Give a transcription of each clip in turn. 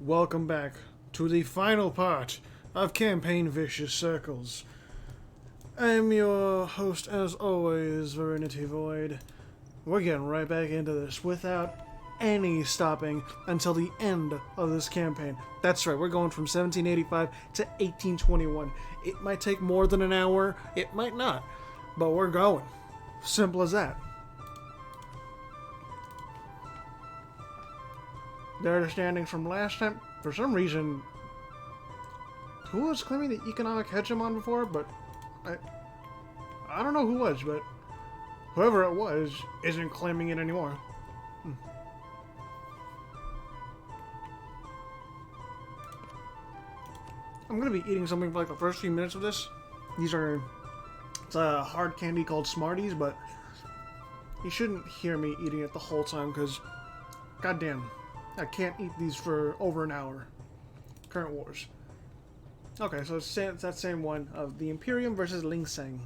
Welcome back to the final part of Campaign Vicious Circles. I'm your host, as always, Verenity Void. We're getting right back into this without any stopping until the end of this campaign. That's right, we're going from 1785 to 1821. It might take more than an hour, it might not, but we're going. Simple as that. Their understanding from last time, for some reason, who was claiming the economic hegemon before? But I don't know who was, but whoever it was isn't claiming it anymore. I'm gonna be eating something for like the first few minutes of this. It's a hard candy called Smarties, but you shouldn't hear me eating it the whole time because, goddamn, I can't eat these for over an hour. Current wars. Okay, so it's that same one of the Imperium versus Ling Seng.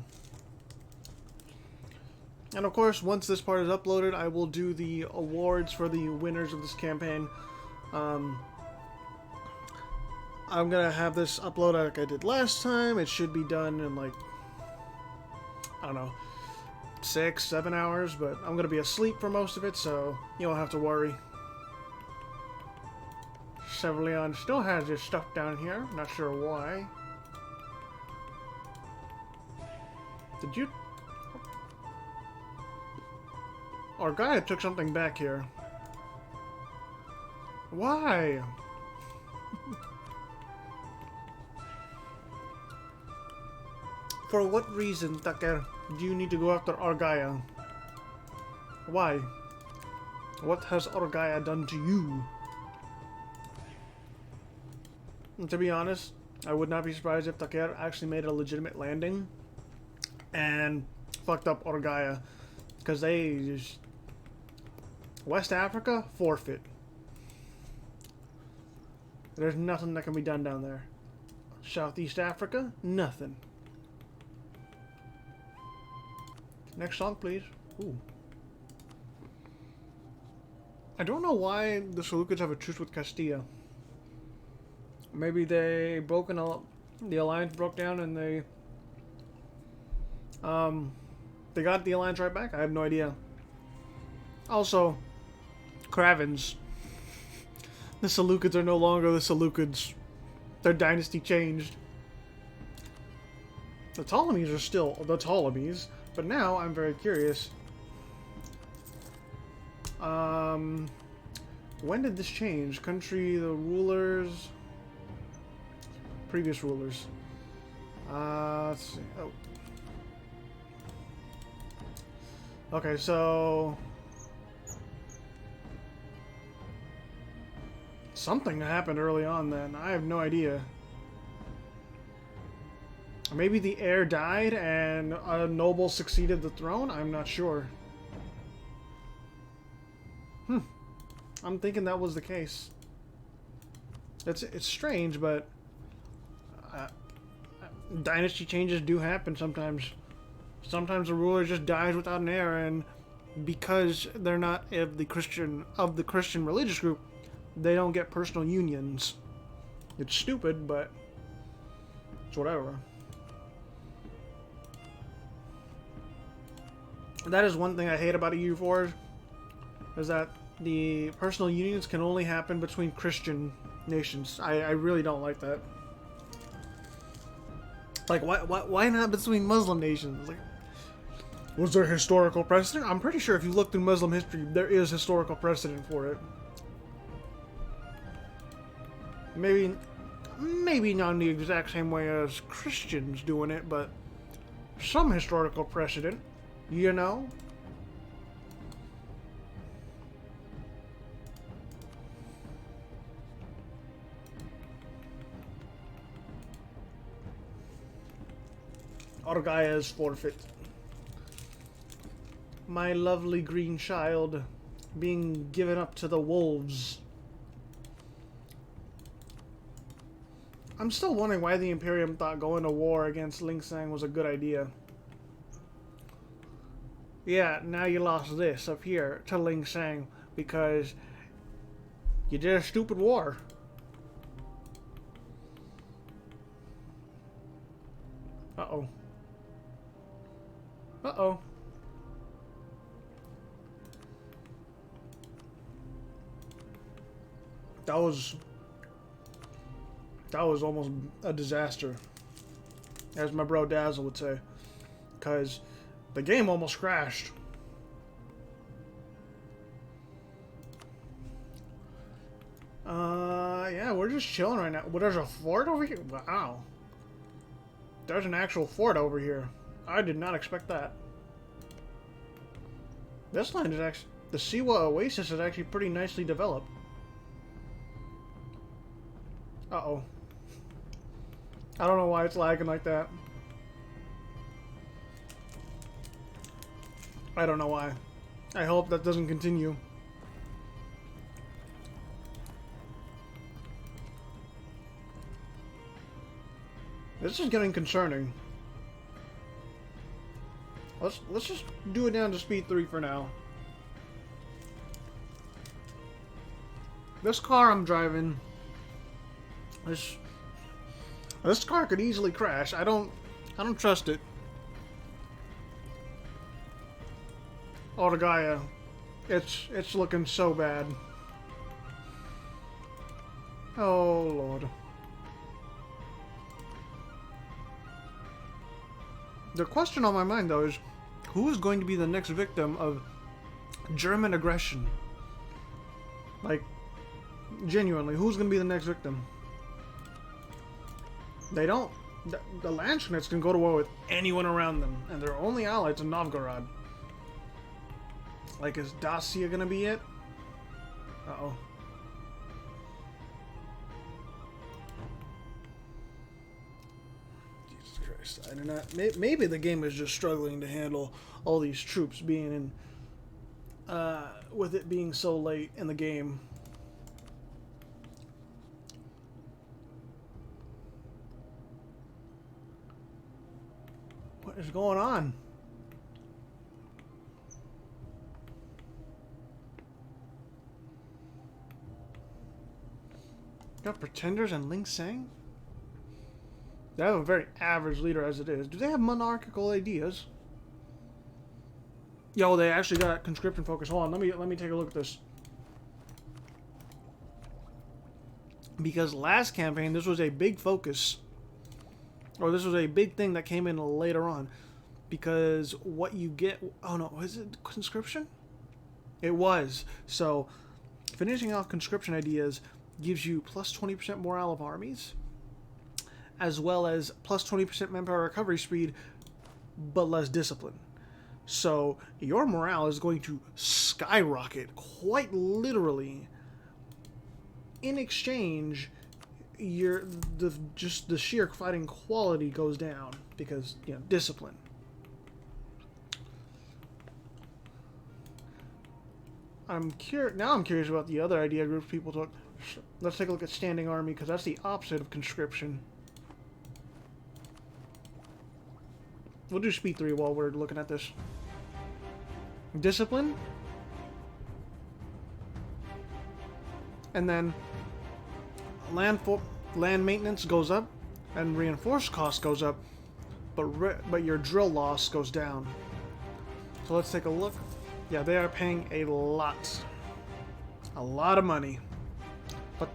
And of course, once this part is uploaded, I will do the awards for the winners of this campaign. I'm gonna have this uploaded like I did last time. It should be done in like, I don't know, 6-7 hours, but I'm gonna be asleep for most of it, so you don't have to worry. Sevelion still has his stuff down here. Not sure why. Did you? Our guy took something back here. Why? For what reason, Tucker, do you need to go after Argaia? Why? What has Argaia done to you? And to be honest, I would not be surprised if Tucker actually made a legitimate landing and fucked up Argaia, because they just... West Africa, forfeit. There's nothing that can be done down there. Southeast Africa, nothing. Next song, please. Ooh. I don't know why the Seleucids have a truce with Castilla. Maybe the alliance broke down and they got the alliance right back. I have no idea. Also, Cravens. The Seleucids are no longer the Seleucids. Their dynasty changed. The Ptolemies are still the Ptolemies, but now I'm very curious. When did this change? Country, the rulers... Previous rulers. Let's see. Oh. Okay, so... Something happened early on then. I have no idea. Maybe the heir died and a noble succeeded the throne? I'm not sure. I'm thinking that was the case. It's strange, but... dynasty changes do happen sometimes. Sometimes the ruler just dies without an heir, and because they're not of the Christian religious group, they don't get personal unions. It's stupid, but it's whatever. That is one thing I hate about EU4, is that the personal unions can only happen between Christian nations. I really don't like that. Like, why not between Muslim nations? Like, was there historical precedent? I'm pretty sure if you look through Muslim history, there is historical precedent for it. Maybe not in the exact same way as Christians doing it, but some historical precedent, you know? Argaia's forfeit. My lovely green child being given up to the wolves. I'm still wondering why the Imperium thought going to war against Ling Seng was a good idea. Yeah, now you lost this up here to Ling Seng because you did a stupid war. Uh-oh. Uh-oh. That was almost a disaster, as my bro Dazzle would say, because the game almost crashed. Yeah, we're just chilling right now. Well, there's a fort over here? Wow. There's an actual fort over here. I did not expect that. This land is actually... The Siwa Oasis is actually pretty nicely developed. Uh-oh. I don't know why it's lagging like that. I don't know why. I hope that doesn't continue. This is getting concerning. Let's just do it down to speed 3 for now. This car I'm driving, this car could easily crash. I don't trust it. Oh, the Gaia, it's looking so bad. Oh Lord. The question on my mind, though, is who is going to be the next victim of German aggression? Like, genuinely, who's going to be the next victim? They don't... The Landshnits can go to war with anyone around them, and their only allies in Novgorod. Like, is Dacia going to be it? Uh-oh. I do not. Maybe the game is just struggling to handle all these troops being in. With it being so late in the game. What is going on? Got Pretenders and Ling Sang? They have a very average leader as it is. Do they have monarchical ideas? Yo, they actually got conscription focus. Hold on, let me take a look at this. Because last campaign, this was a big focus. Or this was a big thing that came in later on. Because what you get... Oh no, was it conscription? It was. So, finishing off conscription ideas gives you plus 20% morale of armies, as well as plus 20% manpower recovery speed, but less discipline. So your morale is going to skyrocket, quite literally. In exchange, just the sheer fighting quality goes down because, you know, discipline. Now I'm curious about the other idea groups people took. Let's take a look at standing army, because that's the opposite of conscription. We'll do speed 3 while we're looking at this. Discipline. And then land maintenance goes up, and reinforced cost goes up, but your drill loss goes down. So let's take a look. Yeah, they are paying a lot of money, but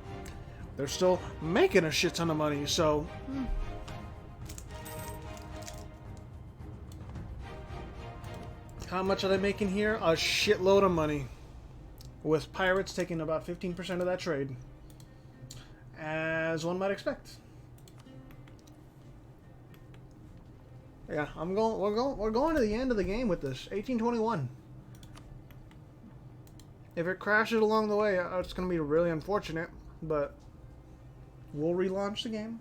they're still making a shit ton of money. So. How much are they making here? A shitload of money. With pirates taking about 15% of that trade. As one might expect. Yeah, we're going to the end of the game with this. 1821. If it crashes along the way, it's going to be really unfortunate, but we'll relaunch the game.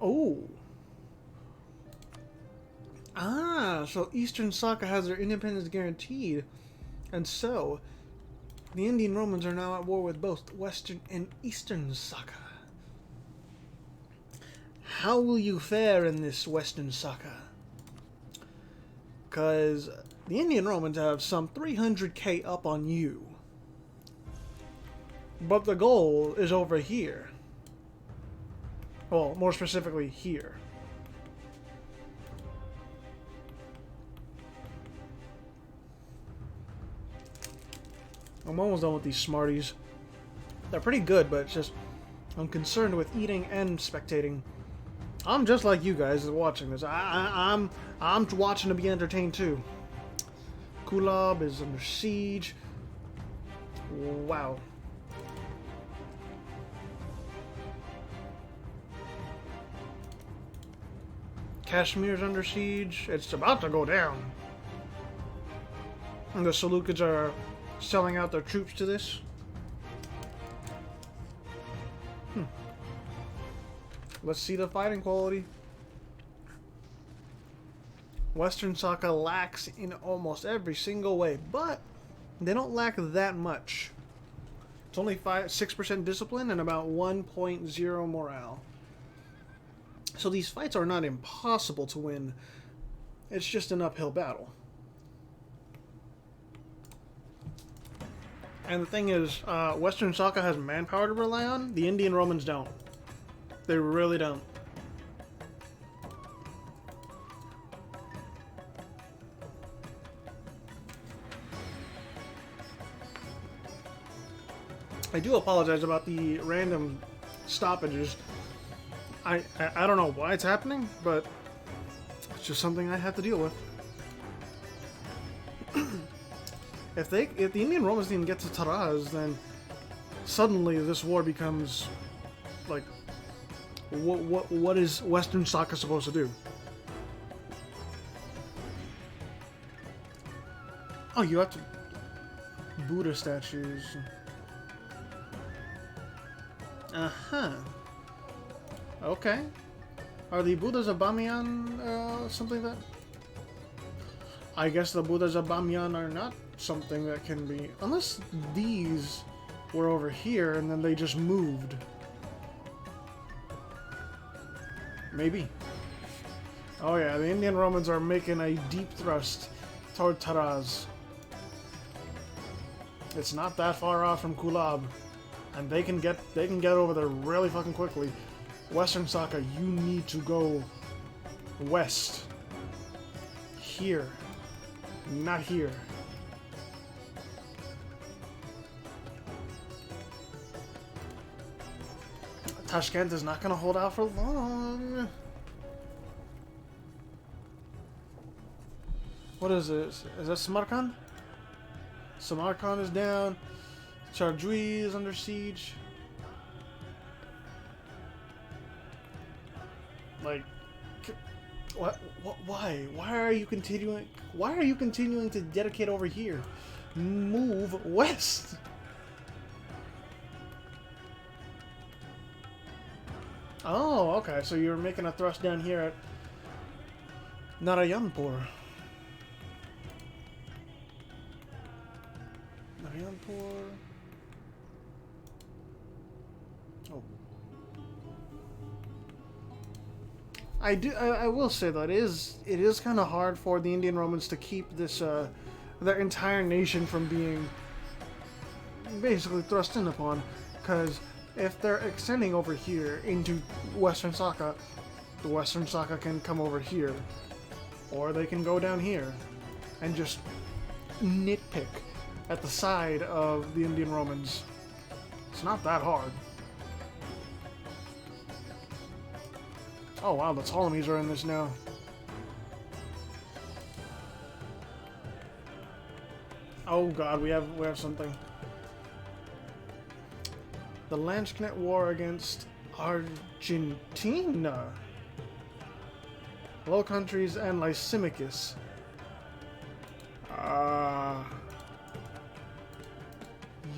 Oh. Ah, so Eastern Saka has their independence guaranteed. And so, the Indian Romans are now at war with both Western and Eastern Saka. How will you fare in this Western Saka? Because the Indian Romans have some 300k up on you. But the goal is over here. Well, more specifically here. I'm almost done with these Smarties. They're pretty good, but it's just I'm concerned with eating and spectating. I'm just like you guys watching this. I'm watching to be entertained too. Kulab is under siege. Wow. Kashmir's under siege. It's about to go down. And the Seleucids are selling out their troops to this. Let's see the fighting quality. Western Saka lacks in almost every single way, but they don't lack that much. It's only 6% discipline and about 1.0 morale. So these fights are not impossible to win. It's just an uphill battle. And the thing is, Western Saka has manpower to rely on. The Indian Romans don't. They really don't. I do apologize about the random stoppages. I don't know why it's happening, but it's just something I have to deal with. If the Indian Romans didn't get to Taraz, then suddenly this war becomes like, what is Western Saka supposed to do? Oh, you have to Buddha statues. Uh-huh. Okay. Are the Buddhas of Bamiyan something that... I guess the Buddhas of Bamiyan are not something that can be... Unless these were over here and then they just moved. Maybe. Oh yeah, the Indian Romans are making a deep thrust toward Taraz. It's not that far off from Kulab. And they can get over there really fucking quickly. Western Saka, you need to go west. Here. Not here. Tashkent is not going to hold out for long. What is this? Is that Samarkand? Samarkand is down. Chardui is under siege. Like, what? Why? Why are you continuing? Why are you continuing to dedicate over here? Move west. Oh, okay. So you're making a thrust down here at Narayanpur. Narayanpur. Oh. I will say that it is kind of hard for the Indian Romans to keep this their entire nation from being basically thrust in upon, because if they're extending over here into Western Saka, the Western Saka can come over here, or they can go down here and just nitpick at the side of the Indian Romans. It's not that hard. Oh wow, the Ptolemies are in this now. Oh god, we have something. The Landsknecht War against Argentina. Low Countries and Lysimachus.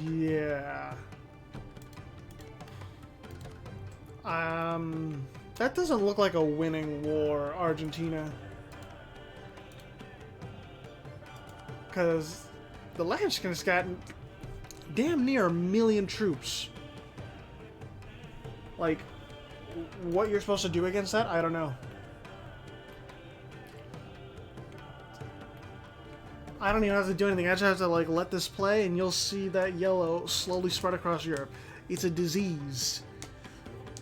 Yeah. That doesn't look like a winning war, Argentina. Because the Landsknecht's got damn near 1 million troops. Like, what you're supposed to do against that, I don't know. I don't even have to do anything. I just have to like let this play, and you'll see that yellow slowly spread across Europe. It's a disease.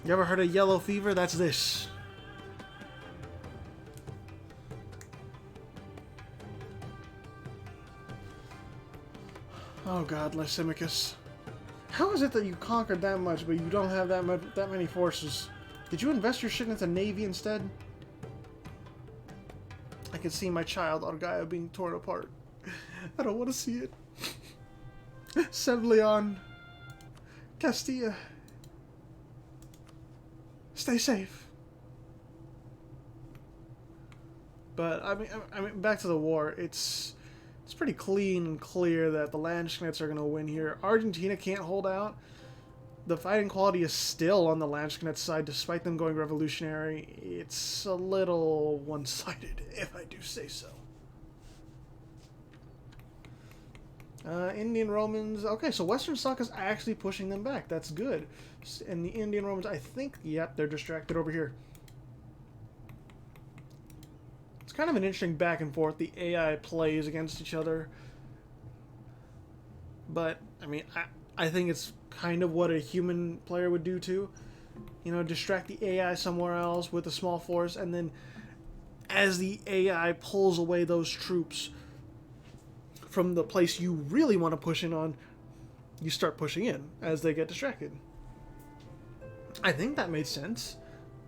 You ever heard of yellow fever? That's this. Oh God, Lysimachus. How is it that you conquered that much, but you don't have that many forces? Did you invest your shit into Navy instead? I can see my child, Argaia, being torn apart. I don't want to see it. Sevleon. Castilla. Stay safe. But, I mean, back to the war. It's pretty clean and clear that the Landsknets are going to win here. Argentina can't hold out. The fighting quality is still on the Landsknet side, despite them going revolutionary. It's a little one-sided, if I do say so. Indian Romans... Okay, so Western Stock is actually pushing them back. That's good. And the Indian Romans, I think... Yep, they're distracted over here. It's kind of an interesting back and forth the AI plays against each other. But, I mean, I think it's kind of what a human player would do too. You know, distract the AI somewhere else with a small force, and then as the AI pulls away those troops from the place you really want to push in on, you start pushing in as they get distracted. I think that made sense.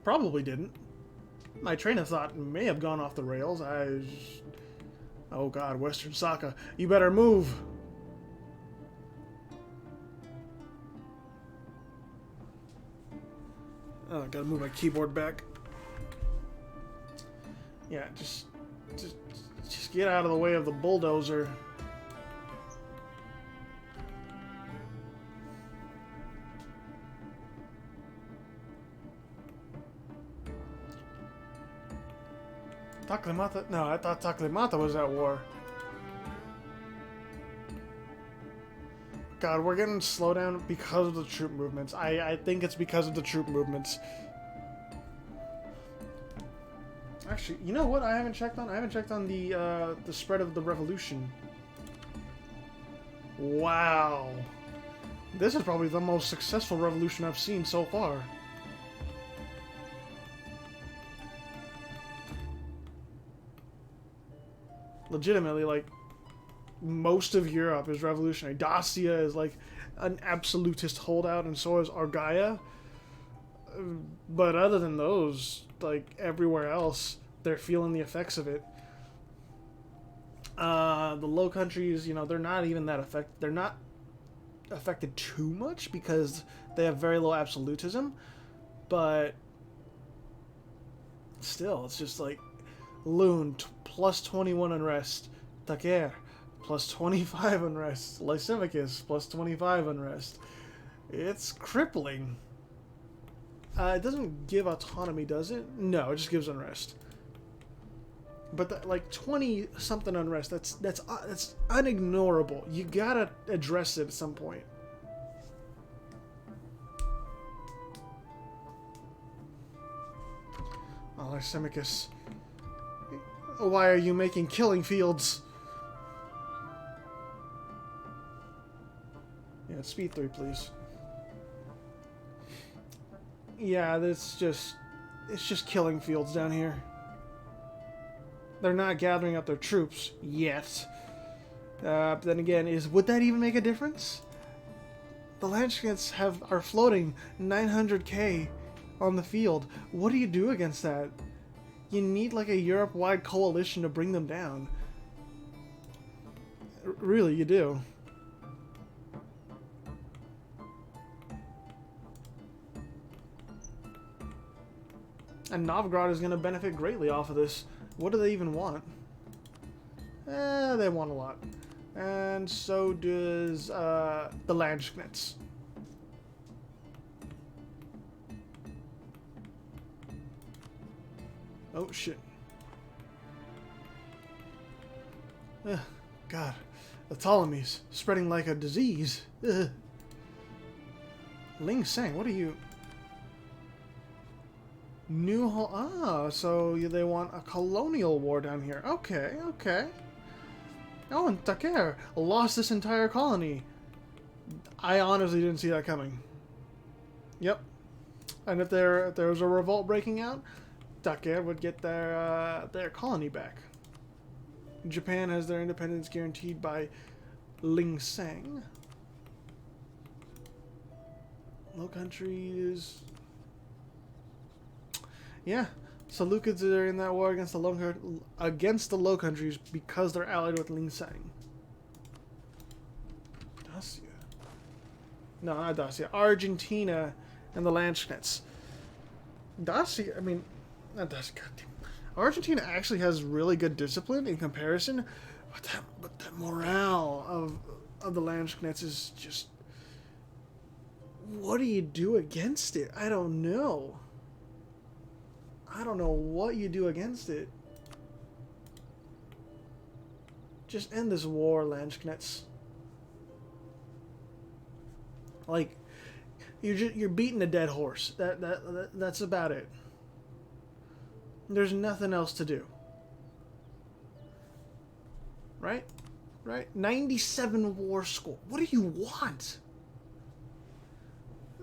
Probably didn't. My train of thought may have gone off the rails. Oh God, Western Saka, you better move! Oh, I gotta move my keyboard back. Yeah, just get out of the way of the bulldozer. Taklemata? No, I thought Taklemata was at war. God, we're getting slowed down because of the troop movements. I think it's because of the troop movements. Actually, you know what I haven't checked on? I haven't checked on the spread of the revolution. Wow. This is probably the most successful revolution I've seen so far. Legitimately, like, most of Europe is revolutionary. Dacia is like an absolutist holdout, and so is Argaia. But other than those, like everywhere else, they're feeling the effects of it. The Low Countries, you know, they're not even that affected. They're not affected too much because they have very low absolutism. But still, it's just like Lune plus 21 unrest, Taker plus 25 unrest, Lysimachus plus 25 unrest. It's crippling. It doesn't give autonomy, does it? No, it just gives unrest. But like 20 something unrest, that's unignorable. You gotta address it at some point. Oh, Lysimachus, why are you making killing fields? Yeah, speed 3, please. Yeah, it's just killing fields down here. They're not gathering up their troops yet. But then again, would that even make a difference? The Landsknets are floating 900k on the field. What do you do against that? You need like a Europe-wide coalition to bring them down. Really, you do. And Novgorod is going to benefit greatly off of this. What do they even want? They want a lot. And so does the Landsknets. Oh, shit. God. The Ptolemies. Spreading like a disease. Ling Sang, what are you... so they want a colonial war down here. Okay, okay. Oh, and Taker lost this entire colony. I honestly didn't see that coming. Yep. And if there was a revolt breaking out, Taker would get their colony back. Japan has their independence guaranteed by Ling Sang. Low countries. Yeah. So Lukids are in that war against the Low Countries because they're allied with Ling Sang. Dacia. No, not Dacia. Argentina and the Landsknets. Dacia, I mean, not Dacia, goddamn. Argentina actually has really good discipline in comparison, but that morale of the Landsknets is just... What do you do against it? I don't know. I don't know what you do against it. Just end this war, Landsknets. Like, you're beating a dead horse. That's about it. There's nothing else to do. Right? Right? 97 war score. What do you want?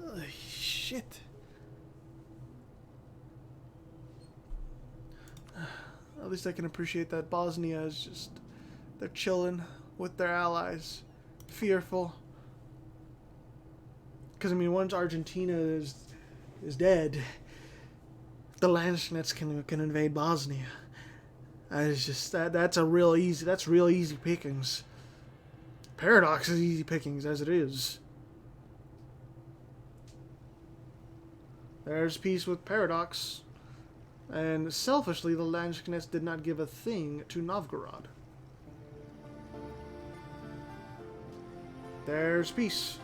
Ugh, shit. At least I can appreciate that Bosnia is just... They're chilling with their allies. Fearful. Because, I mean, once Argentina is dead, the Landsknets can invade Bosnia. It's just... That's real easy pickings. Paradox is easy pickings as it is. There's peace with Paradox. And selfishly, the Landsknets did not give a thing to Novgorod. There's peace.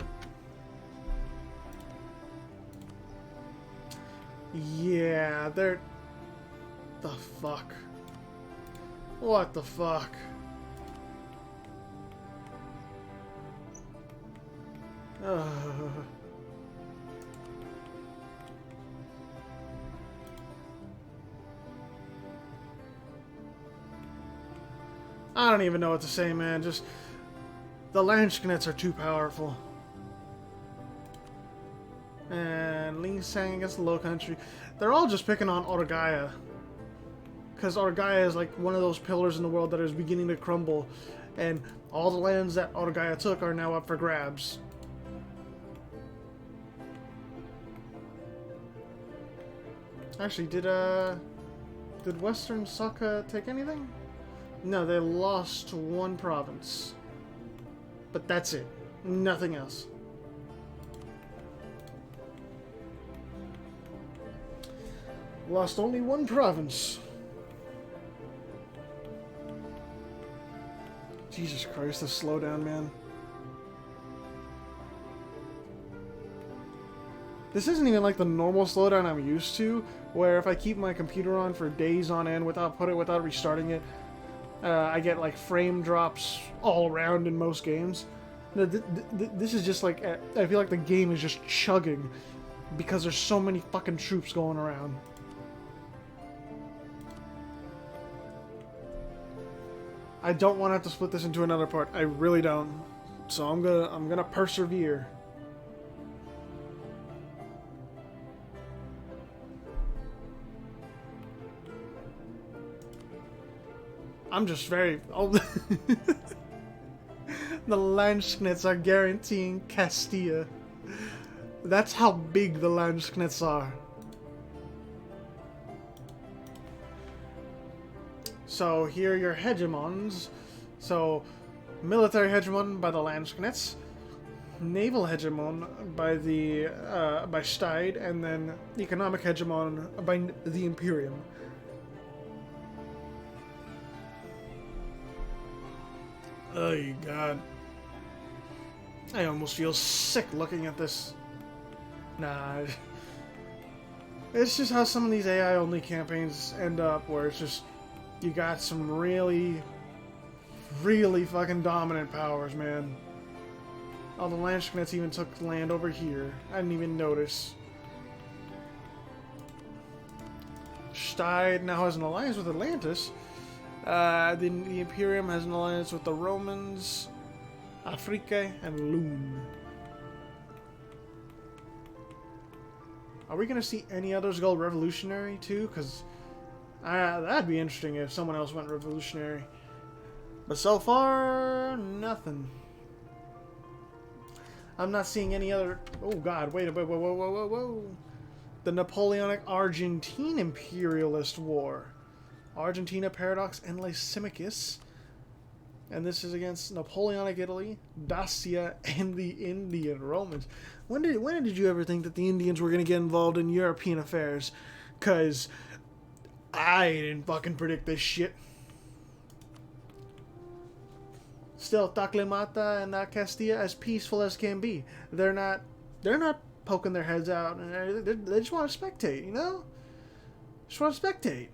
Yeah, they're... The fuck? What the fuck? I don't even know what to say, man. Just... The Landsknets are too powerful. And Ling Sang against the Low Country. They're all just picking on Orgaya. Because Orgaya is like one of those pillars in the world that is beginning to crumble. And all the lands that Orgaya took are now up for grabs. Actually, did Western Saka take anything? No, they lost one province. But that's it. Nothing else. Lost only one province. Jesus Christ, the slowdown, man. This isn't even like the normal slowdown I'm used to, where if I keep my computer on for days on end without restarting it, I get like frame drops all around in most games. This is just like, I feel like the game is just chugging because there's so many fucking troops going around. I don't want to have to split this into another part. I really don't. So I'm gonna persevere. I'm just very... Oh, the Landsknets are guaranteeing Castilla. That's how big the Landsknets are. So here are your hegemons. So military hegemon by the Landsknets, naval hegemon by the by Steid, and then economic hegemon by the Imperium. Oh god. I almost feel sick looking at this. Nah. It's just how some of these AI-only campaigns end up, where it's just... You got some really, really fucking dominant powers, man. Oh, the Landsknets even took land over here. I didn't even notice. Steid now has an alliance with Atlantis. The Imperium has an alliance with the Romans, Afrique, and Lune. Are we going to see any others go revolutionary too? Because that'd be interesting if someone else went revolutionary. But so far, nothing. I'm not seeing any other... Oh god, wait, whoa. The Napoleonic Argentine Imperialist War. Argentina, Paradox, and Lysimachus. And this is against Napoleonic Italy, Dacia, and the Indian Romans. When did you ever think that the Indians were going to get involved in European affairs? Because I didn't fucking predict this shit. Still, Taclemata and Castilla as peaceful as can be. They're not poking their heads out, and they just want to spectate, you know? Just want to spectate.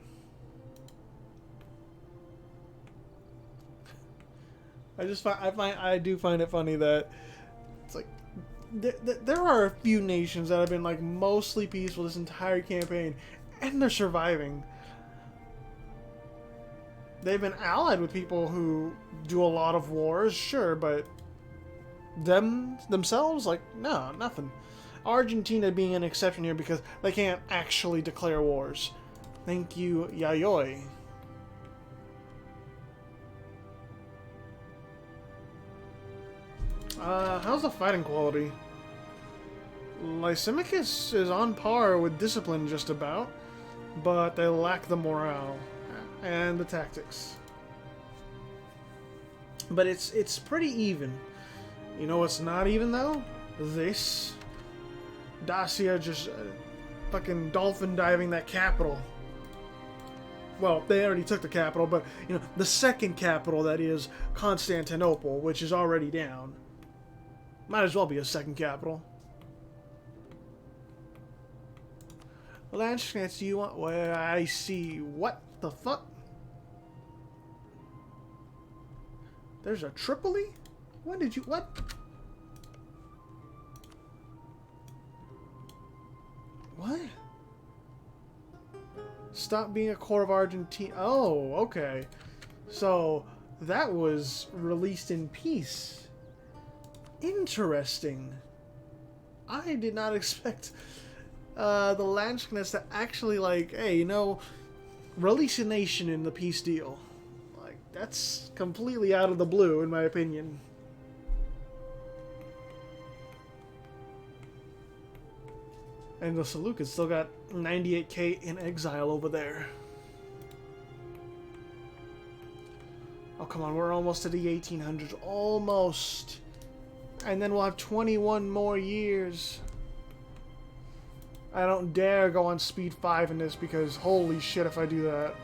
I do find it funny that it's like there are a few nations that have been like mostly peaceful this entire campaign, and they're surviving. They've been allied with people who do a lot of wars, sure, but themselves, like, no, nothing. Argentina being an exception here because they can't actually declare wars. Thank you, Yayoi. How's the fighting quality? Lysimachus is on par with discipline just about, but they lack the morale and the tactics. But it's pretty even. You know what's not even though? This. Dacia just fucking dolphin diving that capital. Well, they already took the capital, but you know, the second capital, that is Constantinople, which is already down. Might as well be a second capital. Landscapes, do you want? Well, I see. What the fuck? There's a Tripoli? When did you... What? What? Stop being a core of Argentina. Oh, okay. So, that was released in peace. Interesting. I did not expect the Landsknechts to actually, like, hey, you know, release a nation in the peace deal. Like, that's completely out of the blue, in my opinion. And the Seleucids still got 98k in exile over there. Oh, come on, we're almost to the 1800s. Almost. And then we'll have 21 more years. I don't dare go on speed 5 in this because holy shit if I do that.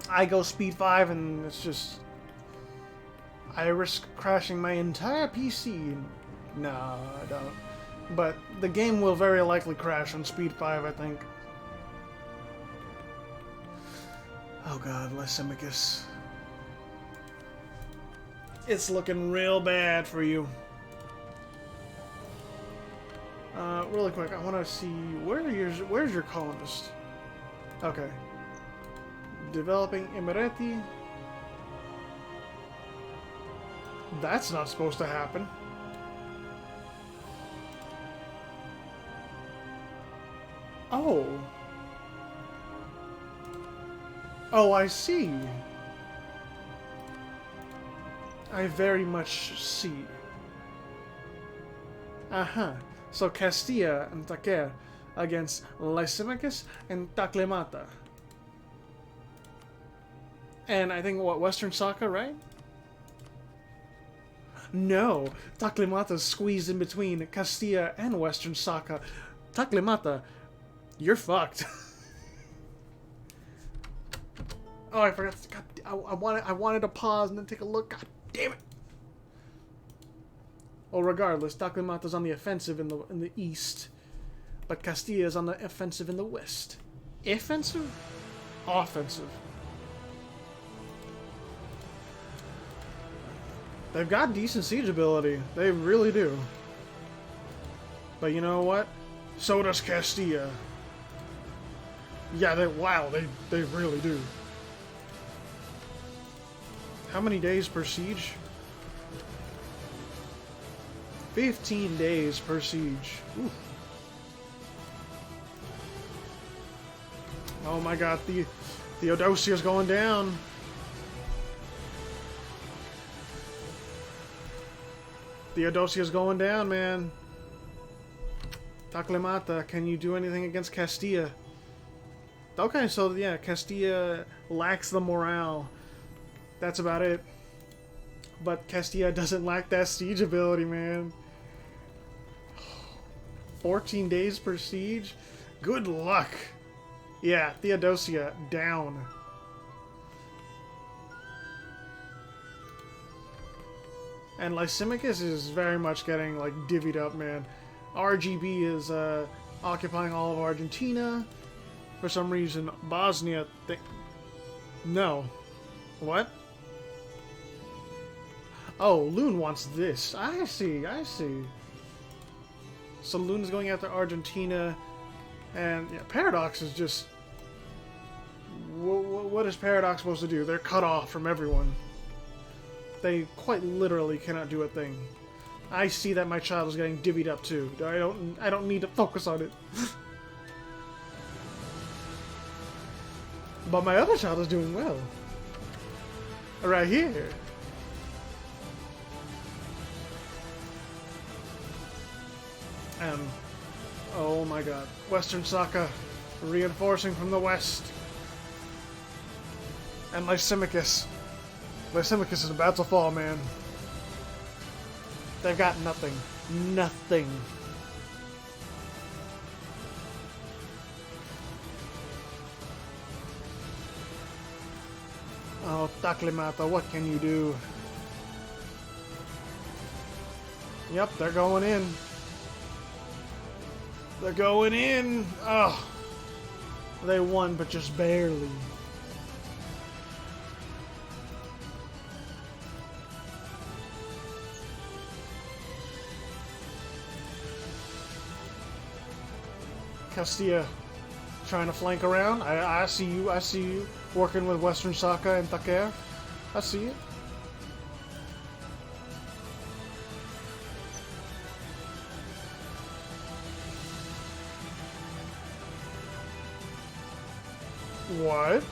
I go speed 5 and it's just... I risk crashing my entire PC. No, I don't. But the game will very likely crash on speed 5, I think. Oh god, Lysimachus. It's looking real bad for you. Really quick, I want to see where's your colonist? Okay. Developing Emirati. That's not supposed to happen. Oh. Oh, I see. I very much see. Uh-huh. So Castilla and Taquer against Lysimachus and Taclemata. And I think, what, Western Saka, right? No, Taclemata's squeezed in between Castilla and Western Saka. Taclemata, you're fucked. Oh, I forgot. God, I wanted to pause and then take a look. God damn it. Well, regardless, Taclemata's on the offensive in the east, but Castilla is on the offensive in the west. Offensive? Offensive. They've got decent siege ability. They really do. But you know what? So does Castilla. Yeah, they really do. How many days per siege? 15 days per siege. Ooh. Oh my god, Theodosia's going down. Theodosia's going down, man. Taklemata, can you do anything against Castilla? Okay, so yeah, Castilla lacks the morale. That's about it. But Castilla doesn't lack that siege ability, man. 14 days per siege? Good luck. Yeah, Theodosia down. And Lysimachus is very much getting like divvied up, man. RGB is occupying all of Argentina. For some reason, Bosnia. No. What? Oh, Loon wants this. I see, I see. So Loon is going after Argentina. And yeah, Paradox is just... What is Paradox supposed to do? They're cut off from everyone. They quite literally cannot do a thing. I see that my child is getting divvied up too. I don't need to focus on it. But my other child is doing well. Right here. Oh my god. Western Saka reinforcing from the west. And Lysimachus. Lysimachus is about to fall, man. They've got nothing. Nothing. Oh, Taklemata, what can you do? Yep, they're going in. They're going in! Oh. They won, but just barely. Castilla trying to flank around. I see you. I see you working with Western Saka and Taker. I see it. What?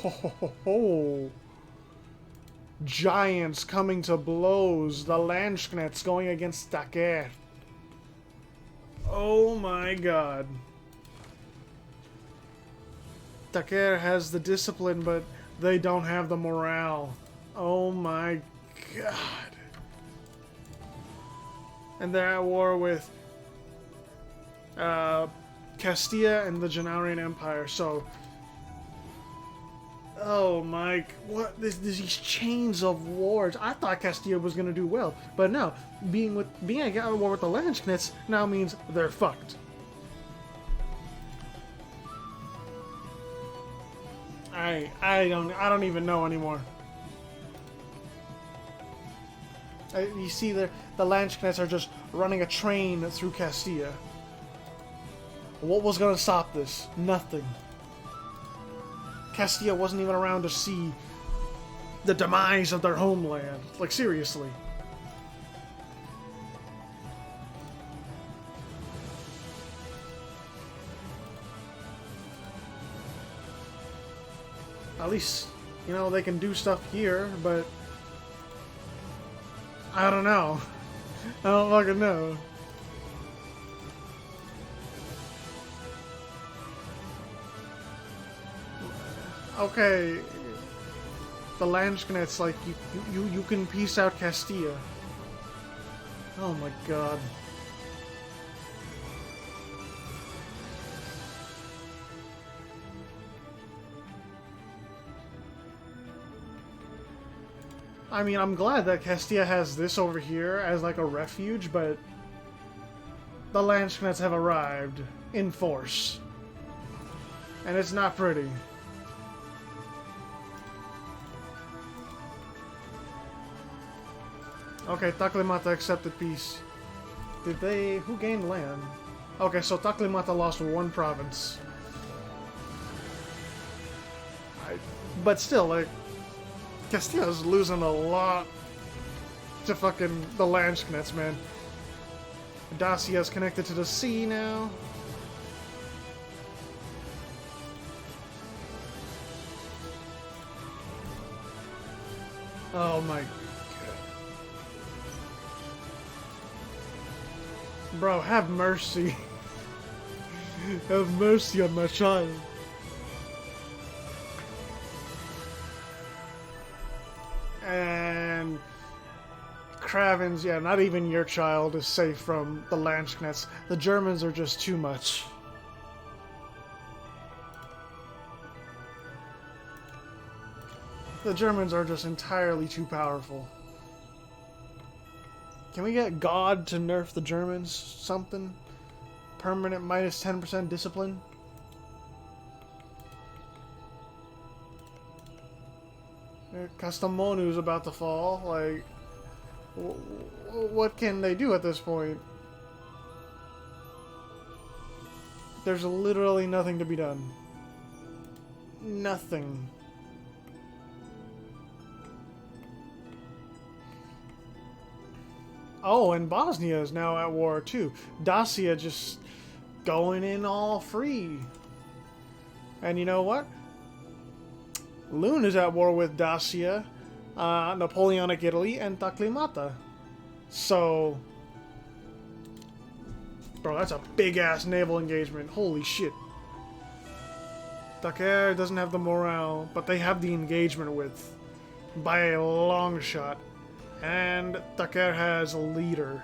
Ho ho ho ho. Giants coming to blows. The Landsknets going against Taker. Oh my god. Taker has the discipline, but they don't have the morale. Oh my god. And they're at war with Castilla and the Janarian Empire, so... Oh my... What? These chains of wars. I thought Castilla was gonna do well, but no. Being at war with the Landsknets now means they're fucked. I don't even know anymore. You see, the Landsknets are just running a train through Castilla. What was going to stop this? Nothing. Castilla wasn't even around to see the demise of their homeland. Like, seriously. At least, you know, they can do stuff here, but... I don't know. I don't fucking know. Okay, the Landsknets, like, you can peace out Castilla. Oh my god. I mean, I'm glad that Castilla has this over here as like a refuge, but the Landsknets have arrived in force. And it's not pretty. Okay, Taklimata accepted peace. Did they... Who gained land? Okay, so Taklimata lost one province. But still, like... Castilla's losing a lot to fucking the Landsknets, man. Dacia's connected to the sea now. Oh my god. Bro, have mercy. Have mercy on my child. And Kraven's, yeah, not even your child is safe from the Landsknets. The Germans are just too much. The Germans are just entirely too powerful. Can we get God to nerf the Germans? Something? Permanent minus 10% discipline? Kastamonu's about to fall. Like, what can they do at this point? There's literally nothing to be done. Nothing. Oh, and Bosnia is now at war too. Dacia just going in all free. And you know what? Lune is at war with Dacia, Napoleonic Italy, and Taklimata. So... Bro, that's a big-ass naval engagement. Holy shit. Taker doesn't have the morale, but they have the engagement width. By a long shot. And Taker has a leader.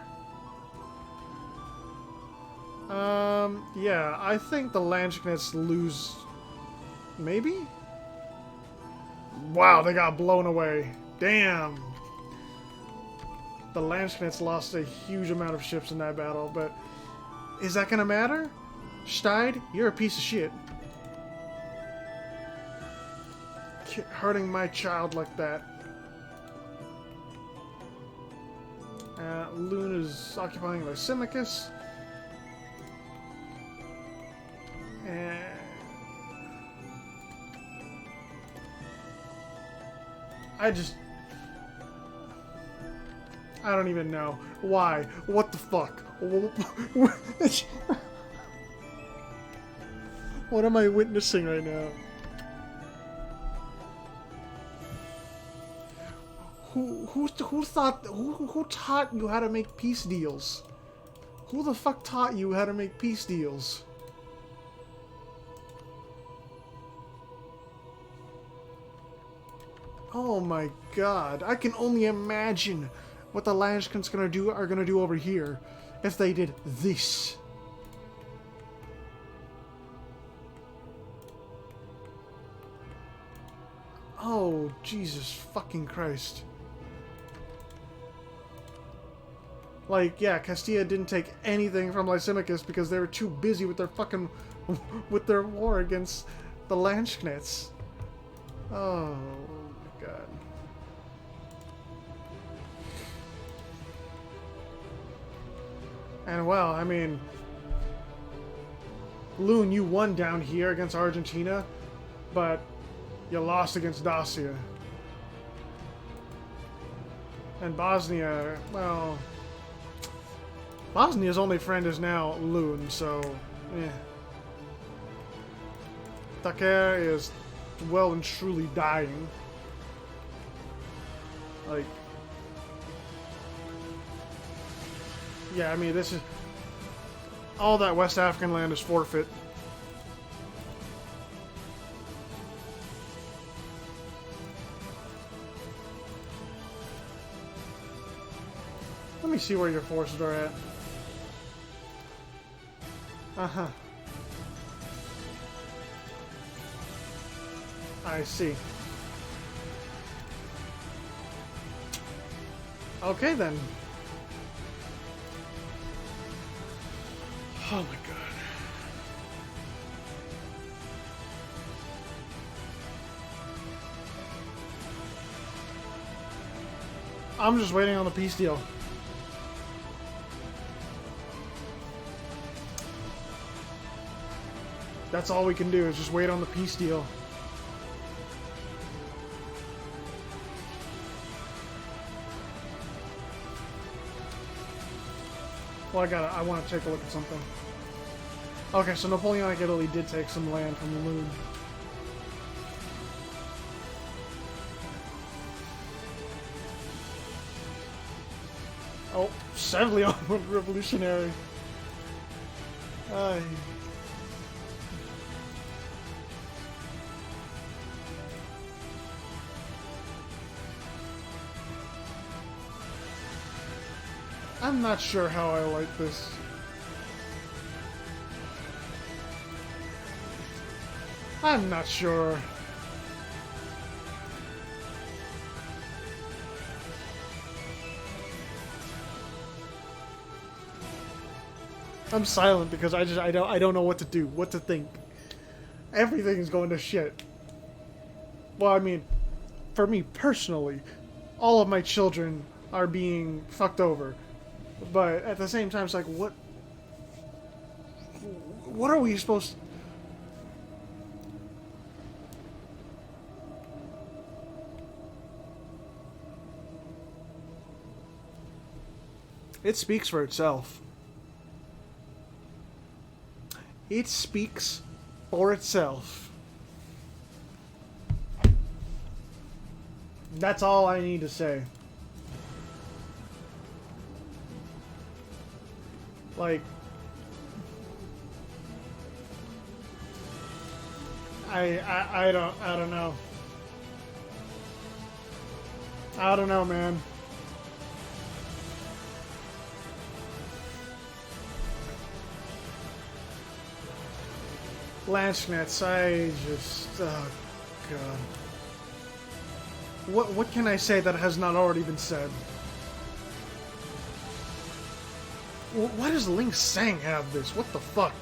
Yeah, I think the Landsknets lose... Maybe? Wow, they got blown away. Damn. The Landsknets lost a huge amount of ships in that battle, but... Is that gonna matter? Steid, you're a piece of shit. Hurting my child like that. Lune is occupying Lysimachus. And... I don't even know. Why? What the fuck? What am I witnessing right now? Who taught you how to make peace deals? Who the fuck taught you how to make peace deals? Oh my god, I can only imagine what the Landsknets are gonna do over here if they did this. Oh, Jesus fucking Christ. Like, yeah, Castilla didn't take anything from Lysimachus because they were too busy with their fucking... with their war against the Landsknets. Oh, my God. And, well, I mean... Lune, you won down here against Argentina, but you lost against Dacia. And Bosnia, well... Bosnia's only friend is now Lune, so, eh. Taker is well and truly dying. Like... Yeah, I mean, this is... All that West African land is forfeit. Let me see where your forces are at. Uh-huh. I see. Okay, then. Oh my god. I'm just waiting on the peace deal. That's all we can do, is just wait on the peace deal. Well, I want to take a look at something. Okay, so Napoleonic Italy did take some land from the Loon. Oh, Sevlion went revolutionary. I'm not sure how I like this. I'm not sure. I'm silent because I don't know what to do, what to think. Everything's going to shit. Well, I mean, for me personally, all of my children are being fucked over. But at the same time, it's like, what are we supposed to... It speaks for itself. It speaks for itself. That's all I need to say. Like, I don't know. I don't know, man. Lanceknechts, I just, oh god. What can I say that has not already been said? Why does Ling Sang have this? What the fuck?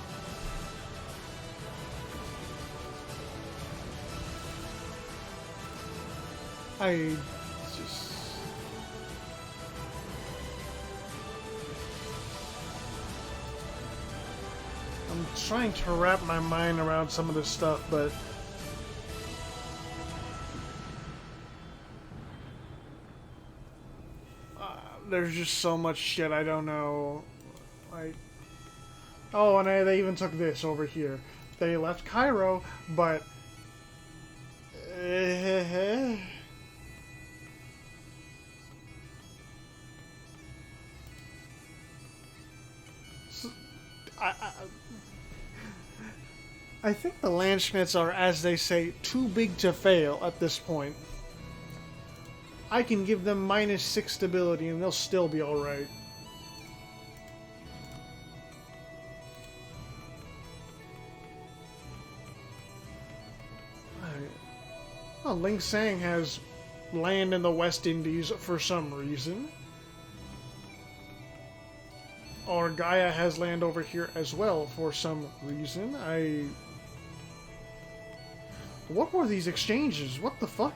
I just... I'm trying to wrap my mind around some of this stuff, but... there's just so much shit I don't know. Like... oh, and they even took this over here. They left Cairo, but... I think the Lanceknechts are, as they say, too big to fail at this point. I can give them -6 stability and they'll still be alright. Well, Ling Sang has land in the West Indies for some reason. Argaia has land over here as well for some reason. What were these exchanges? What the fuck?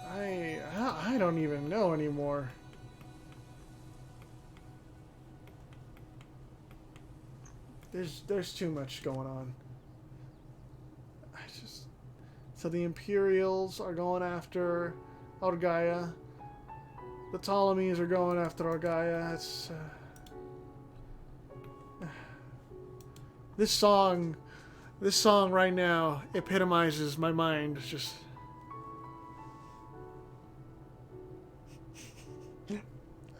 I don't even know anymore. There's too much going on. So the Imperials are going after Argaia. The Ptolemies are going after Argaia. It's this song right now epitomizes my mind. It's just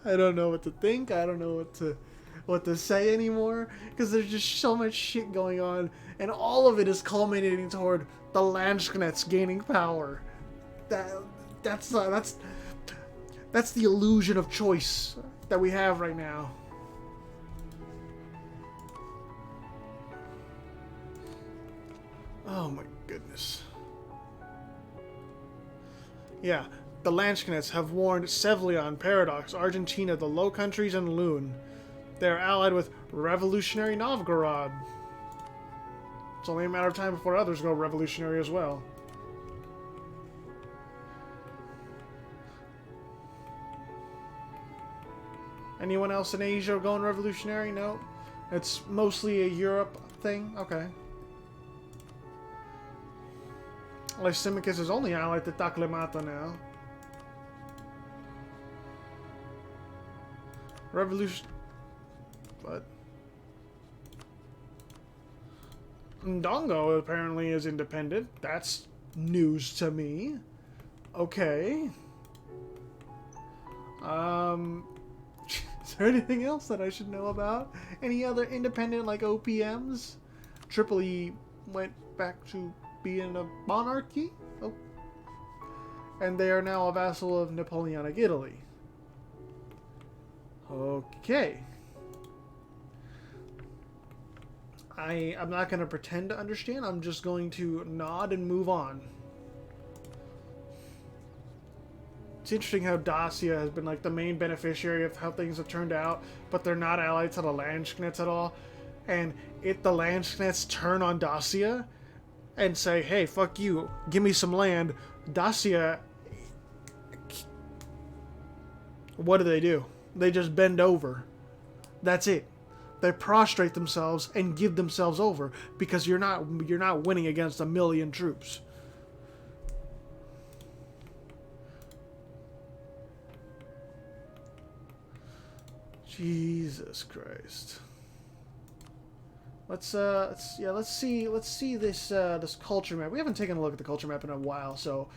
I don't know what to think. I don't know what to say anymore because there's just so much shit going on, and all of it is culminating toward the Lanceknechts gaining power. That's the illusion of choice that we have right now. Oh my goodness. Yeah, the Lanceknechts have warned Sevlion, Paradox, Argentina, the Low Countries, and Loon. They are allied with Revolutionary Novgorod. It's only a matter of time before others go revolutionary as well. Anyone else in Asia going revolutionary? No. It's mostly a Europe thing? Okay. Lysimachus is only allied to Taklemata now. Revolution... What? Ndongo apparently is independent. That's news to me. Okay. Is there anything else that I should know about? Any other independent, like, OPMs? Tripoli went back to being a monarchy? Oh. And they are now a vassal of Napoleonic Italy. Okay. I'm not going to pretend to understand. I'm just going to nod and move on. It's interesting how Dacia has been like the main beneficiary of how things have turned out, but they're not allied to the Landsknets at all. And if the Landsknets turn on Dacia and say, hey, fuck you, give me some land, Dacia, what do? They just bend over. That's it. They prostrate themselves and give themselves over because you're not winning against 1 million troops. Jesus Christ. Let's see this this culture map. We haven't taken a look at the culture map in a while, so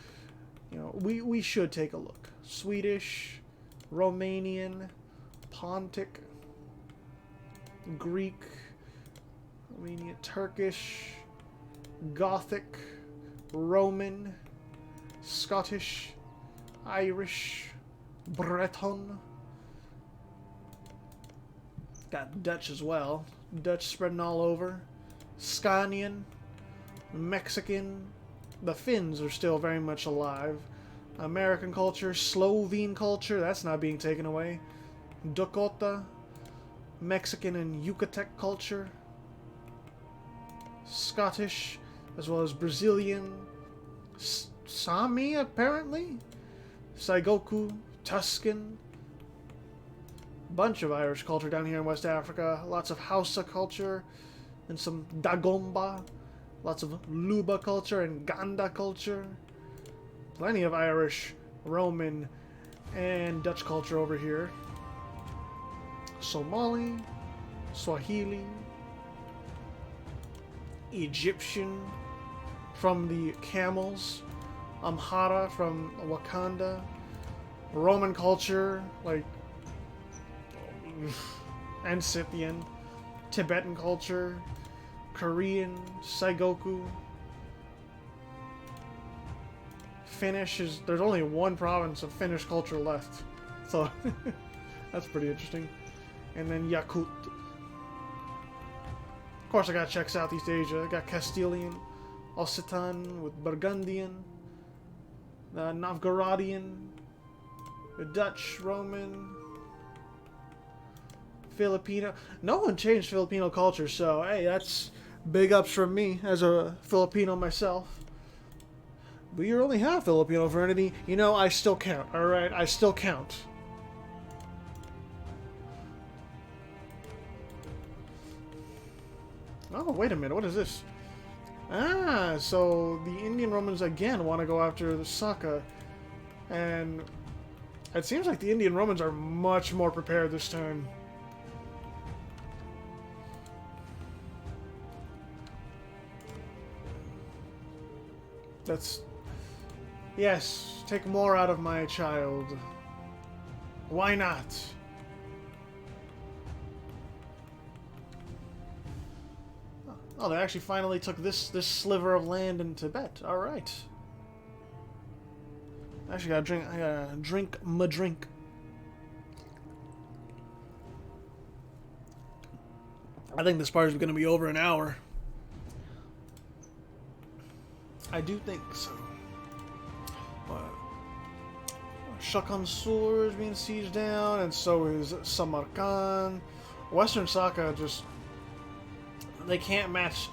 you know, we should take a look. Swedish, Romanian, Pontic, Greek, Romanian, Turkish, Gothic, Roman, Scottish, Irish, Breton. Got Dutch as well. Dutch spreading all over. Scanian, Mexican. The Finns are still very much alive. American culture, Slovene culture, that's not being taken away. Dakota, Mexican and Yucatec culture. Scottish, as well as Brazilian. Sami, apparently. Saigoku, Tuscan. Bunch of Irish culture down here in West Africa. Lots of Hausa culture and some Dagomba. Lots of Luba culture and Ganda culture. Plenty of Irish, Roman, and Dutch culture over here. Somali, Swahili, Egyptian from the camels, Amhara from Wakanda, Roman culture, like, and Scythian, Tibetan culture, Korean, Saigoku. Finnish is, there's only one province of Finnish culture left, so that's pretty interesting. And then Yakut. Of course, I gotta check Southeast Asia. I got Castilian, Occitan with Burgundian, Novgorodian, the Dutch, Roman, Filipino. No one changed Filipino culture, so hey, that's big ups from me as a Filipino myself. But you're only half Filipino, Vernity. You know, I still count, alright? I still count. Oh, wait a minute, what is this? Ah, so the Indian Romans again want to go after the Saka. And it seems like the Indian Romans are much more prepared this time. That's... Yes, take more out of my child. Why not? Oh, they actually finally took this sliver of land in Tibet. All right. Actually, I gotta drink my drink. I think this part is gonna be over an hour. I do think so. Shakansur is being sieged down, and so is Samarkand. Western Saka just... They can't match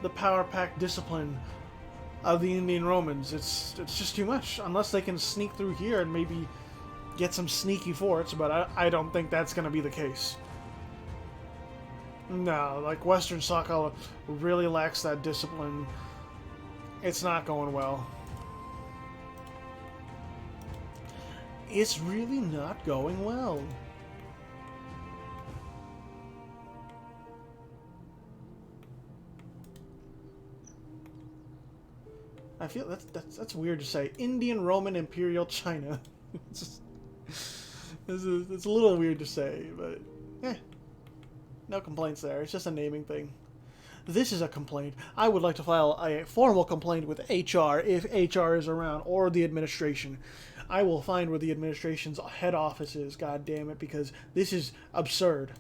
the power-packed discipline of the Indian Romans. It's just too much. Unless they can sneak through here and maybe get some sneaky forts, but I don't think that's going to be the case. No, like Western Saka really lacks that discipline. It's not going well. It's really not going well. I feel that's weird to say. Indian, Roman, Imperial, China. it's a little weird to say, but no complaints there. It's just a naming thing. This is a complaint. I would like to file a formal complaint with HR if HR is around, or the administration. I will find where the administration's head office is, god damn it, because this is absurd.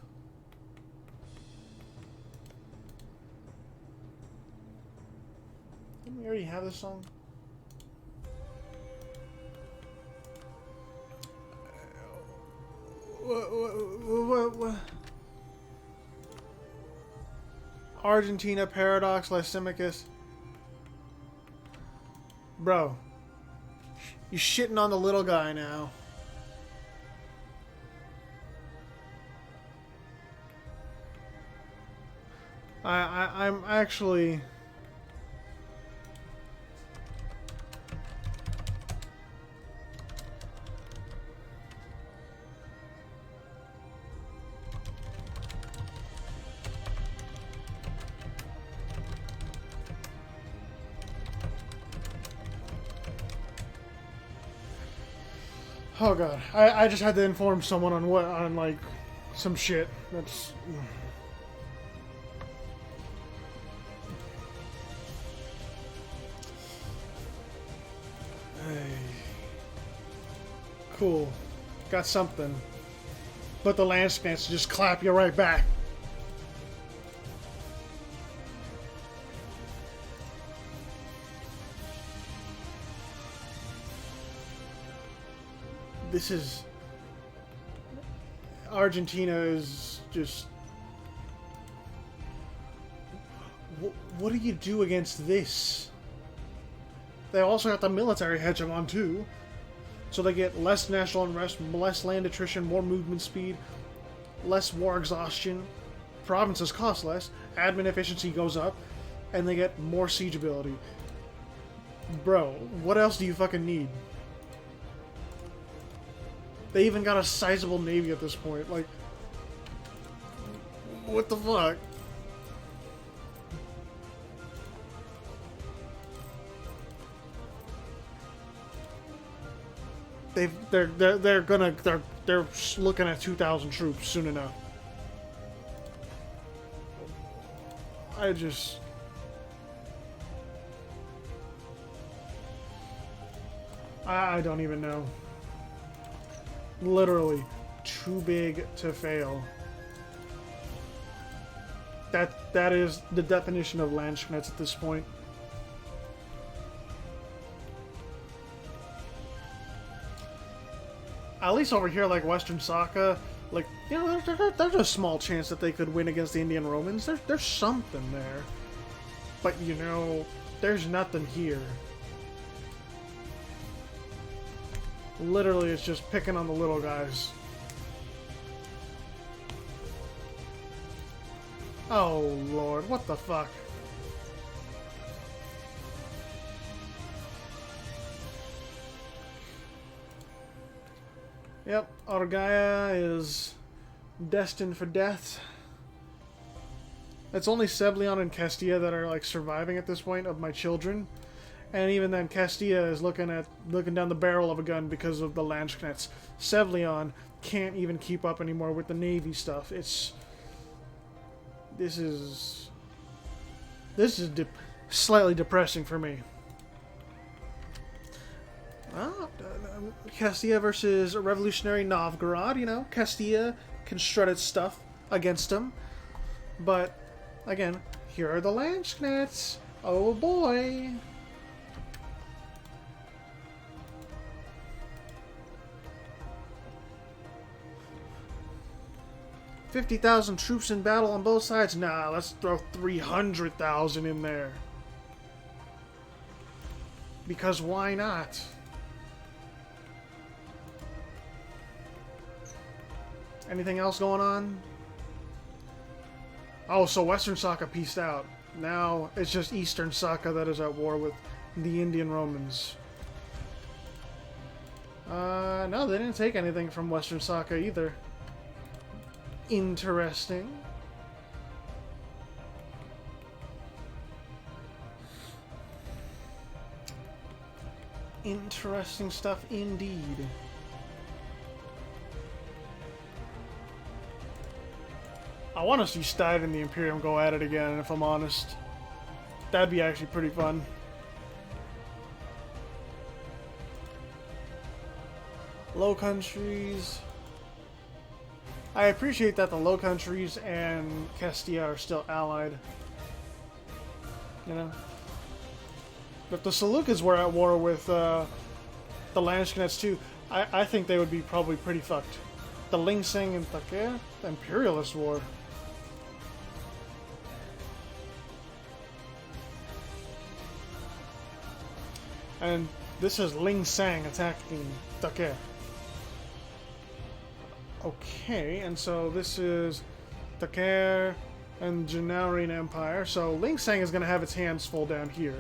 Didn't we already have this song? What? Argentina, Paradox, Lysimachus. Bro. You shitting on the little guy now. I'm actually... Oh god, I just had to inform someone on like some shit. That's hey. Cool. Got something. But the Landscnats just clap you right back. This is... Argentina is just... What do you do against this? They also got the military hegemon too. So they get less national unrest, less land attrition, more movement speed, less war exhaustion. Provinces cost less, admin efficiency goes up, and they get more siege ability. Bro, what else do you fucking need? They even got a sizable navy at this point. Like, what the fuck? They're looking at 2,000 troops soon enough. I don't even know. Literally too big to fail. That is the definition of Landsknets at this point. At least over here, like Western Saka, like, you know, there's a small chance that they could win against the Indian Romans. There's something there. But, you know, there's nothing here. Literally, it's just picking on the little guys. Oh, Lord, what the fuck? Yep, Argaia is destined for death. It's only Sebleon and Castilla that are, like, surviving at this point of my children. And even then, Castilla is looking down the barrel of a gun because of the Landsknets. Sebleon can't even keep up anymore with the Navy stuff. This is slightly depressing for me. Well, Castilla versus Revolutionary Novgorod, you know, Castilla can strut its stuff against them. But, again, here are the Landsknets. Oh boy. $50,000 troops in battle on both sides? Nah, let's throw 300,000 in there. Because why not? Anything else going on? Oh, so Western Saka pieced out. Now it's just Eastern Saka that is at war with the Indian Romans. No, they didn't take anything from Western Saka either. Interesting. Interesting stuff indeed. I want to see Stein and the Imperium go at it again, if I'm honest. That'd be actually pretty fun. Low Countries. I appreciate that the Low Countries and Castilla are still allied. You know? If the Seleucids were at war with the Landsknets too, I think they would be probably pretty fucked. The Lingseng and Taker? The Imperialist War. And this is Lingseng attacking Taker. Okay, and so this is Taker and Janarian Empire. So Lingseng is going to have its hands full down here.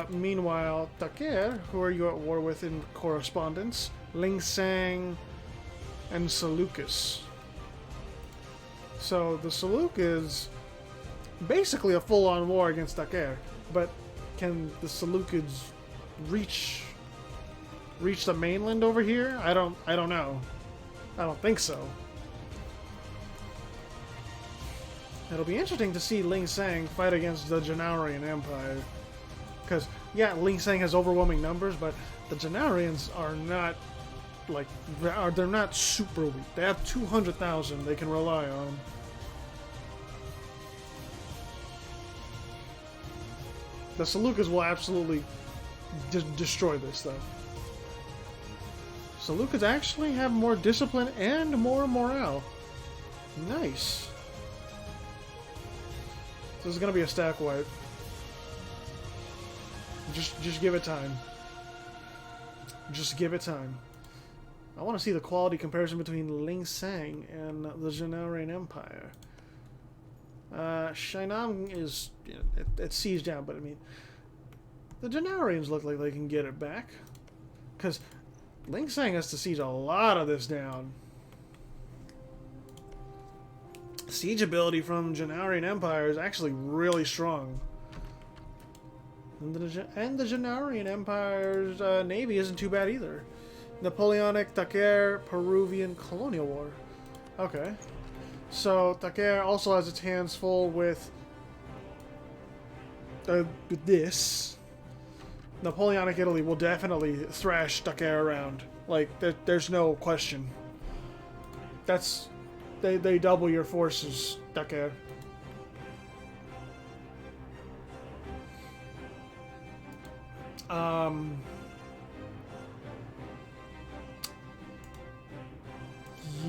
Meanwhile, Taker, who are you at war with in correspondence? Lingseng and Seleucus. So the Seleucids, basically a full-on war against Taker, but can the Seleucids reach the mainland over here? I don't know. I don't think so. It'll be interesting to see Lingseng fight against the Janarian Empire. Because, yeah, Lingseng has overwhelming numbers, but the Janarians are not, like, they're not super weak. They have 200,000 they can rely on. The Seleucids will absolutely destroy this, though. Seleucids actually have more discipline and more morale. Nice. This is gonna be a stack wipe. Just give it time. Just give it time. I want to see the quality comparison between Lingseng and the Janarian Empire. Shainam is... You know, it's sieged down, but I mean... The Janarians look like they can get it back. Because Lingseng has to siege a lot of this down. Siege ability from Janarian Empire is actually really strong. And the Janarian Empire's navy isn't too bad either. Napoleonic, Taker, Peruvian Colonial War. Okay. So, Taker also has its hands full with this. Napoleonic Italy will definitely thrash Taker around. Like, there's no question. That's... They double your forces, Taker.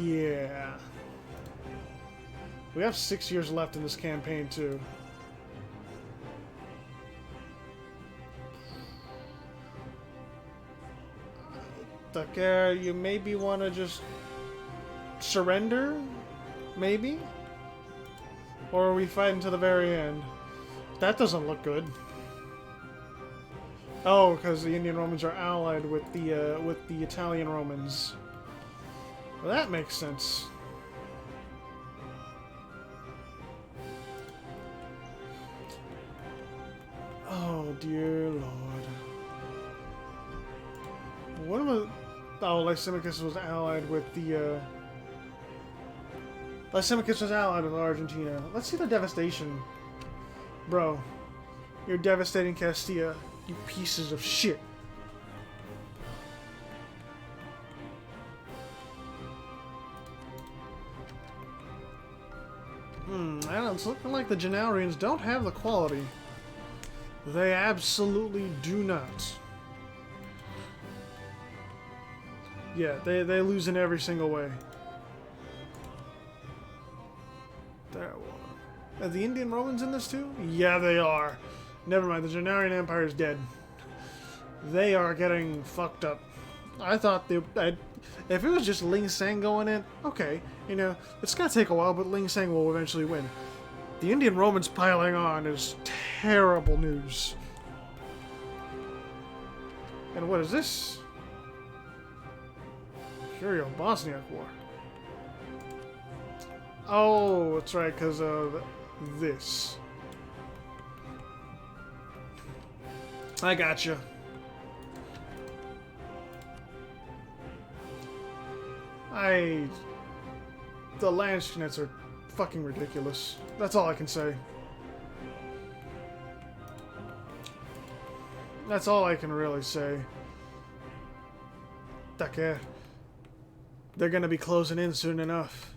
Yeah. We have 6 years left in this campaign, too. Taker, you maybe want to just surrender? Maybe? Or are we fighting to the very end? That doesn't look good. Oh, because the Indian Romans are allied with the Italian Romans. Well, that makes sense. Oh, dear Lord. What am I... Oh, Lysimachus was allied with the... Lysimachus was allied with Argentina. Let's see the devastation. Bro, you're devastating Castilla, you pieces of shit. I don't know, it's looking like the Janarians don't have the quality. They absolutely do not. Yeah, they lose in every single way. Are the Indian Romans in this too? Yeah, they are. Never mind, the Janarian Empire is dead. They are getting fucked up. I thought if it was just Ling Sang going in, okay, you know, it's gonna take a while, but Ling Sang will eventually win. The Indian Romans piling on is terrible news. And what is this? Curio-Bosniak War. Oh, that's right, because of this. I gotcha. The Landshnets are fucking ridiculous. That's all I can say. That's all I can really say. They're gonna be closing in soon enough.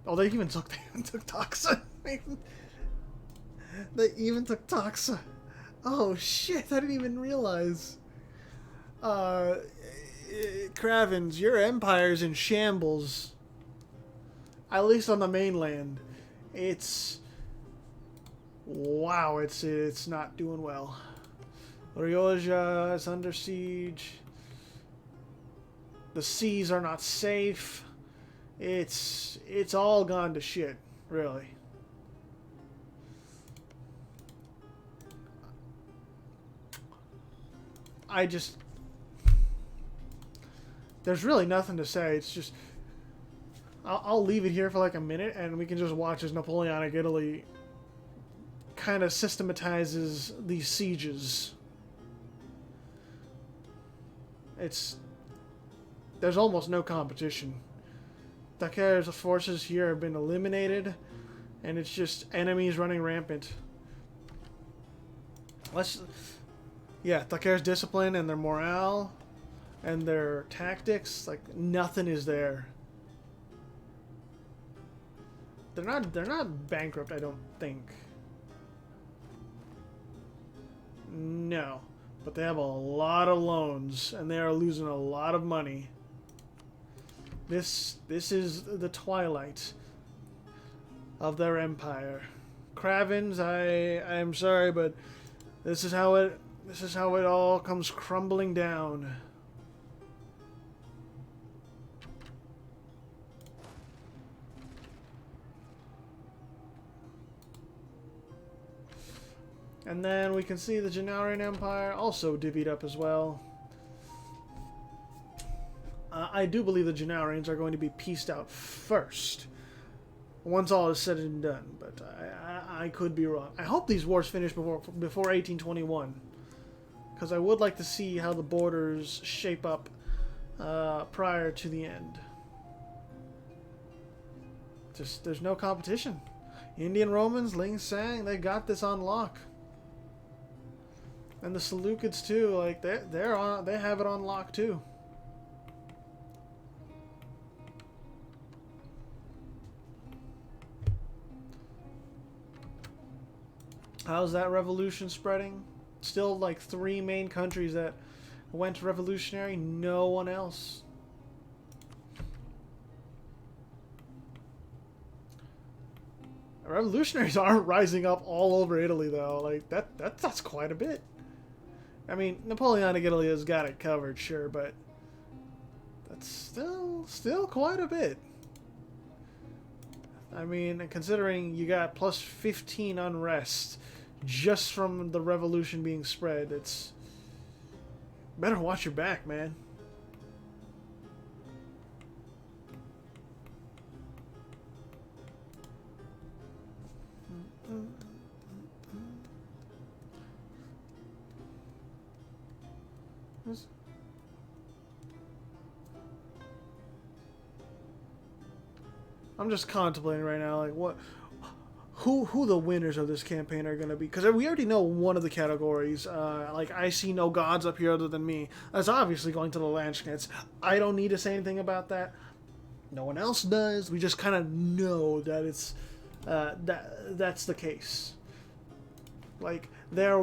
Oh, they even took Toxa. They even took Toxa. Oh shit! I didn't even realize. Kravens, your empire's in shambles. At least on the mainland, wow, it's not doing well. Ryoja is under siege. The seas are not safe. It's all gone to shit, really. There's really nothing to say. It's just I'll leave it here for like a minute, and we can just watch as Napoleonic Italy kind of systematizes these sieges. There's almost no competition. Takere's forces here have been eliminated, and it's just enemies running rampant. Takere's discipline and their morale and their tactics, like nothing is there. They're not bankrupt, I don't think. No. But they have a lot of loans, and they are losing a lot of money. This is the twilight of their empire. Kravens, I'm sorry, but this is how it all comes crumbling down. And then we can see the Gennarian Empire also divvied up as well. I do believe the Gennarians are going to be pieced out first, once all is said and done. But I could be wrong. I hope these wars finish before 1821, because I would like to see how the borders shape up prior to the end. Just there's no competition. Indian Romans, Ling Sang, they got this on lock. And the Seleucids too, like they have it on lock too. How's that revolution spreading? Still like 3 main countries that went revolutionary, no one else. Revolutionaries aren't rising up all over Italy though. Like that's quite a bit. I mean, Napoleonic Italy has got it covered, sure, but that's still quite a bit. I mean, considering you got plus 15 unrest just from the revolution being spread, it's better watch your back, man. I'm just contemplating right now, like who the winners of this campaign are going to be, because we already know one of the categories. Like I see no gods up here other than me. That's obviously going to the Landshnets. I don't need to say anything about that. No one else does. We just kind of know that it's that's the case. Like they're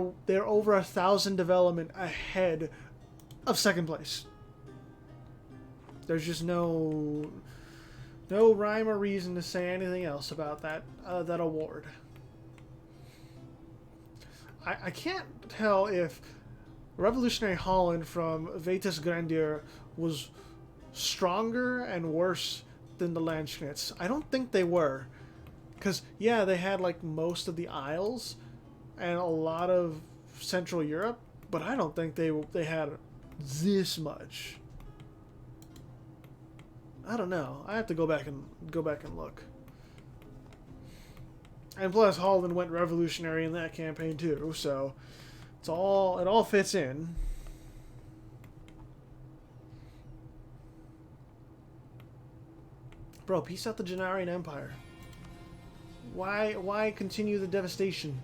over 1,000 development ahead of second place. There's just no rhyme or reason to say anything else about that award. I can't tell if Revolutionary Holland from Vetus Grandier was stronger and worse than the Landsknits. I don't think they were. Because, yeah, they had, like, most of the Isles and a lot of Central Europe, but I don't think they had this much. I don't know. I have to go back and look. And plus, Holland went revolutionary in that campaign too, so it all fits in. Bro, peace out the Gennarian Empire. Why continue the devastation?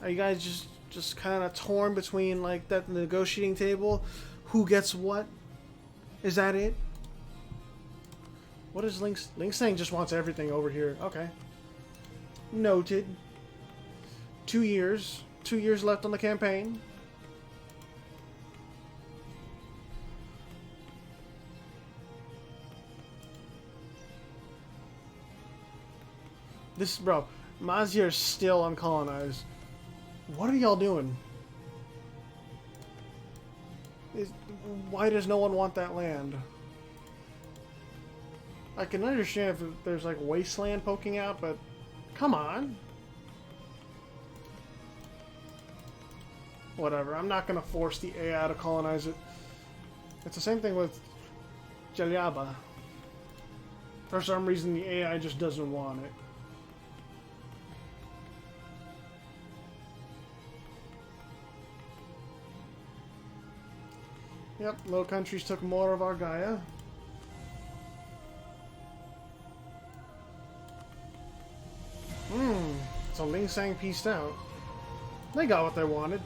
Are you guys just kind of torn between like that negotiating table? Who gets what? Is that it? What is Link? Link's saying just wants everything over here. Okay. Noted. 2 years. 2 years left on the campaign. This, bro, Mazir is still uncolonized. What are y'all doing? Why does no one want that land? I can understand if there's like wasteland poking out, but come on. Whatever, I'm not gonna force the AI to colonize it. It's the same thing with Jellyaba. For some reason, the AI just doesn't want it. Yep, Low Countries took more of our Gaia. So Ling Sang pieced out. They got what they wanted.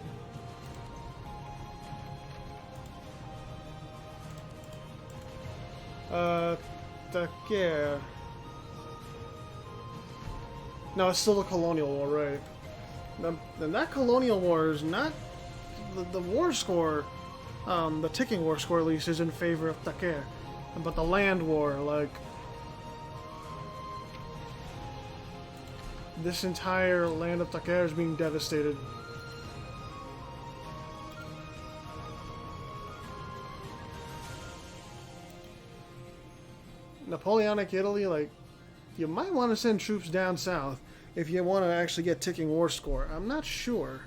Yeah. No, it's still the Colonial War, right? Then that Colonial War is not... The war score... the ticking war score, at least, is in favor of Taker. But the land war, like... This entire land of Taker is being devastated. Napoleonic Italy, like, you might want to send troops down south if you want to actually get ticking war score. I'm not sure.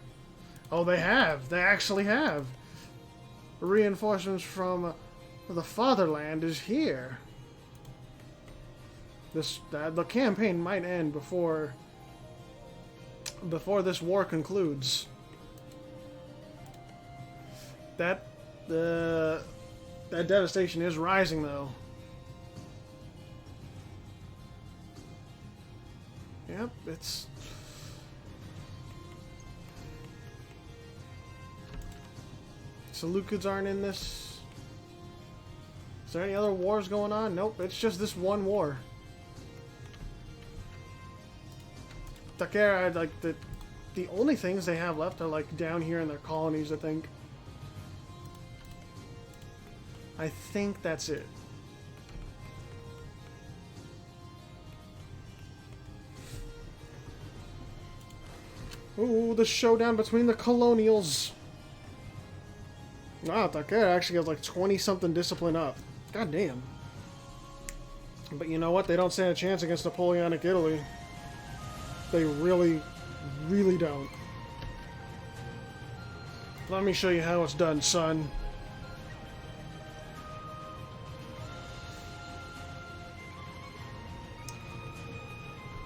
Oh, they have. They actually have. Reinforcements from the fatherland is here. The campaign might end before this war concludes. That devastation is rising, though. Yep, it's... Seleucids aren't in this. Is there any other wars going on? Nope, it's just this one war. Taker, like, the only things they have left are, like, down here in their colonies, I think. I think that's it. Ooh, the showdown between the colonials. Wow, Taker actually has like 20-something discipline up. God damn. But you know what? They don't stand a chance against Napoleonic Italy. They really, really don't. Let me show you how it's done, son.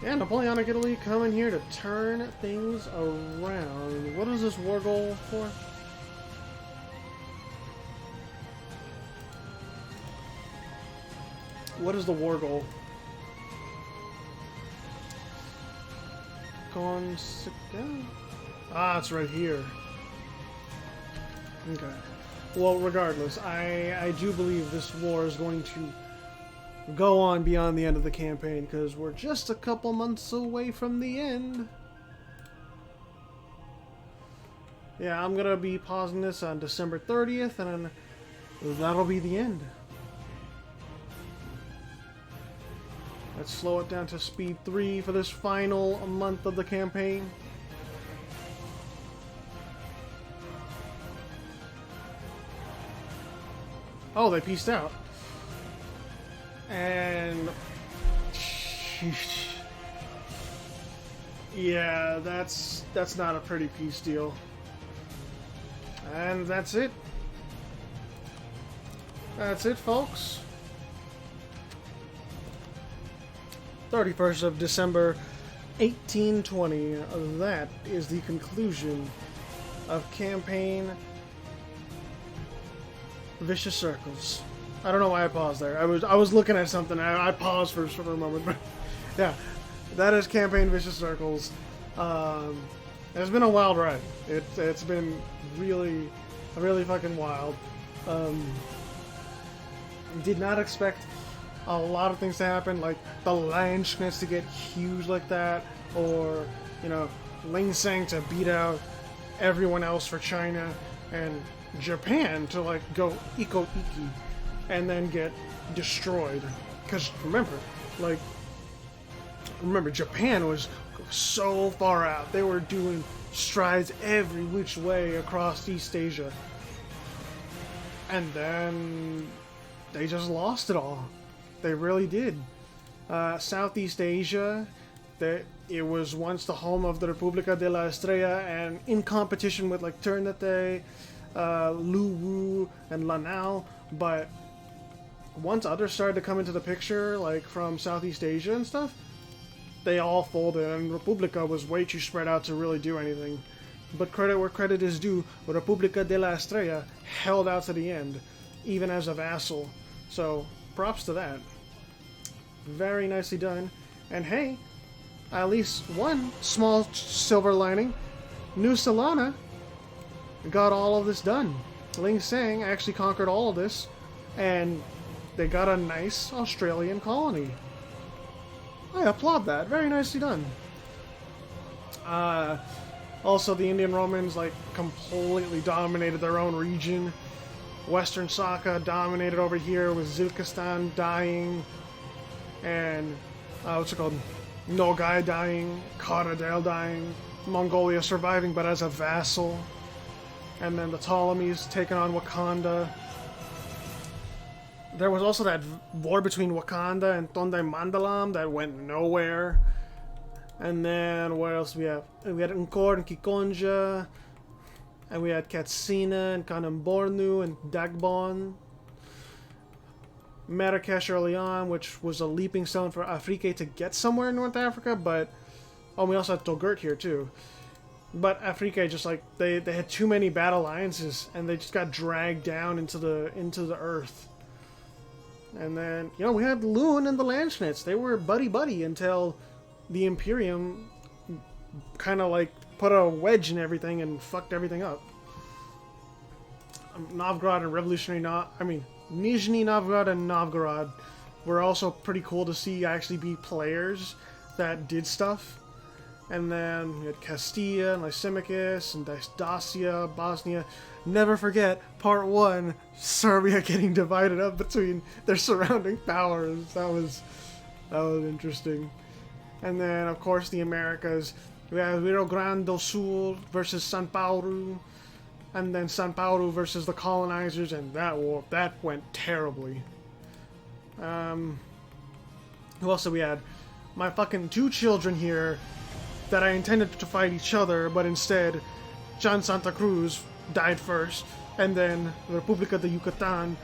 Yeah, Napoleonic Italy coming here to turn things around. What is this war goal for? What is the war goal? Ah, it's right here. Okay. Well, regardless, I do believe this war is going to go on beyond the end of the campaign, because we're just a couple months away from the end. Yeah, I'm gonna be pausing this on December 30th, and then that'll be the end. let's slow it down to speed 3 for this final month of the campaign. Oh, they pieced out. And... yeah, that's not a pretty peace deal. And that's it. That's it, folks. 31st of December, 1820. That is the conclusion of campaign Vicious Circles. I don't know why I paused there. I was looking at something. I paused for a moment, but yeah, that is campaign Vicious Circles. It's been a wild ride. It's been really fucking wild. Did not expect a lot of things to happen, like the Landsknets to get huge like that, or, you know, Ling Sang to beat out everyone else for China, and Japan to, like, go iko-iki and then get destroyed. Because remember, Japan was so far out. They were doing strides every which way across East Asia. And then they just lost it all. They really did. Southeast Asia, it was once the home of the República de la Estrella, and in competition with like Ternate, Lu Wu, and Lanao. But once others started to come into the picture, like from Southeast Asia and stuff, they all folded, and República was way too spread out to really do anything. But credit where credit is due, República de la Estrella held out to the end, even as a vassal. So, props to that. Very nicely done. And hey, at least one small silver lining. New Solana got all of this done. Ling Sang actually conquered all of this, and they got a nice Australian colony. I applaud that. Very nicely done. Also, the Indian Romans, like, completely dominated their own region. Western Saka dominated over here, with Zilkistan dying, and, what's it called? Nogai dying, Karadale dying, Mongolia surviving, but as a vassal. And then the Ptolemies taking on Wakanda. There was also that war between Wakanda and Tondai Mandalam that went nowhere. And then, what else we have? We had Ngor and Kikonja. And we had Katsina and Kanembornu and Dagbon. Marrakesh early on, which was a leaping stone for Afrique to get somewhere in North Africa, but... oh, we also had Togurt here, too. But Afrique just, like, they had too many bad alliances, and they just got dragged down into the earth. And then, you know, we had Lune and the Landsknets. They were buddy-buddy until the Imperium kind of, like, put a wedge in everything and fucked everything up. Novgorod and Nizhny Novgorod and Novgorod were also pretty cool to see actually be players that did stuff. And then we had Castilla and Lysimachus and Dacia, Bosnia. Never forget, part 1, Serbia getting divided up between their surrounding powers. That was interesting. And then, of course, the Americas. We had Rio Grande do Sul versus São Paulo. And then São Paulo versus the colonizers, and that went terribly. Who else did we had? My fucking 2 children here that I intended to fight each other, but instead, John Santa Cruz died first, and then the República de Yucatán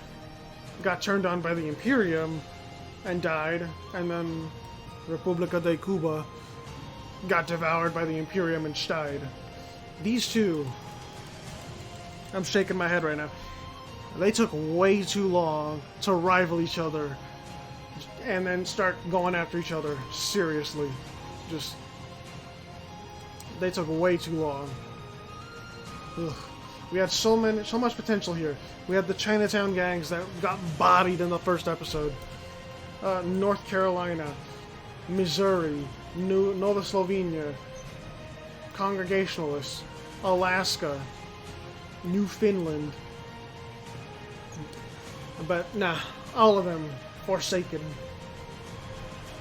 got turned on by the Imperium and died, and then República de Cuba got devoured by the Imperium and died. These two, I'm shaking my head right now, they took way too long to rival each other and then start going after each other. Seriously. They took way too long. Ugh. We had so much potential here. We had the Chinatown gangs that got bodied in the first episode. North Carolina, Missouri, Nova Slovenia, Congregationalists, Alaska, Newfoundland. But nah, all of them forsaken.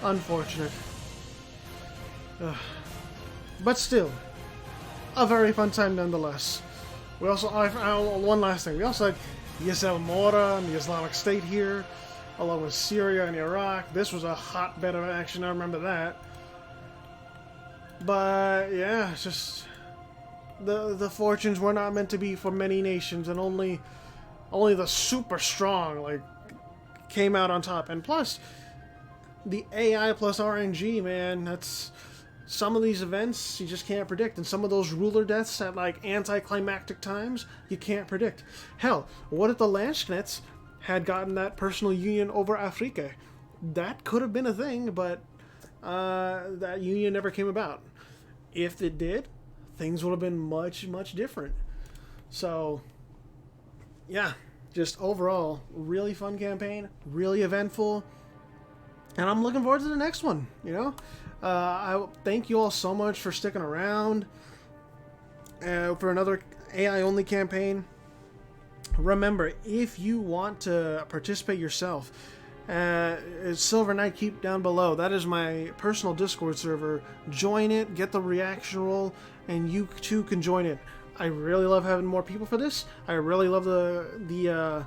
Unfortunate. Ugh. But still, a very fun time nonetheless. We also, one last thing, we also had Yasel Mora and the Islamic State here, along with Syria and Iraq. This was a hotbed of action, I remember that. But yeah, it's just the fortunes were not meant to be for many nations, and only the super strong like came out on top. And plus, the AI plus RNG, man, that's some of these events you just can't predict, and some of those ruler deaths at like anticlimactic times you can't predict. Hell, what if the Landsknets had gotten that personal union over Afrique? That could have been a thing, but that union never came about. If it did, things would have been much, much different. So, yeah, just overall, really fun campaign, really eventful, and I'm looking forward to the next one, you know? I thank you all so much for sticking around for another AI-only campaign. Remember, if you want to participate yourself, Silver Knight Keep down below. That is my personal Discord server. Join it, get the reaction roll, and you too can join it. I really love having more people for this. I really love the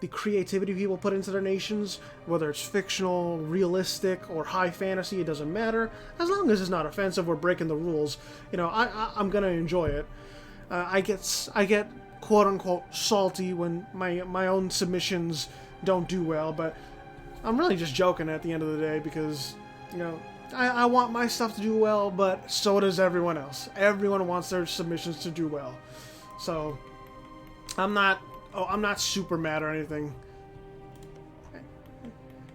creativity people put into their nations, whether it's fictional, realistic, or high fantasy. It doesn't matter, as long as it's not offensive or breaking the rules. You know, I'm gonna enjoy it. I get quote unquote salty when my own submissions don't do well, but I'm really just joking at the end of the day, because, you know, I want my stuff to do well, but so does everyone else. Everyone wants their submissions to do well. So I'm not super mad or anything.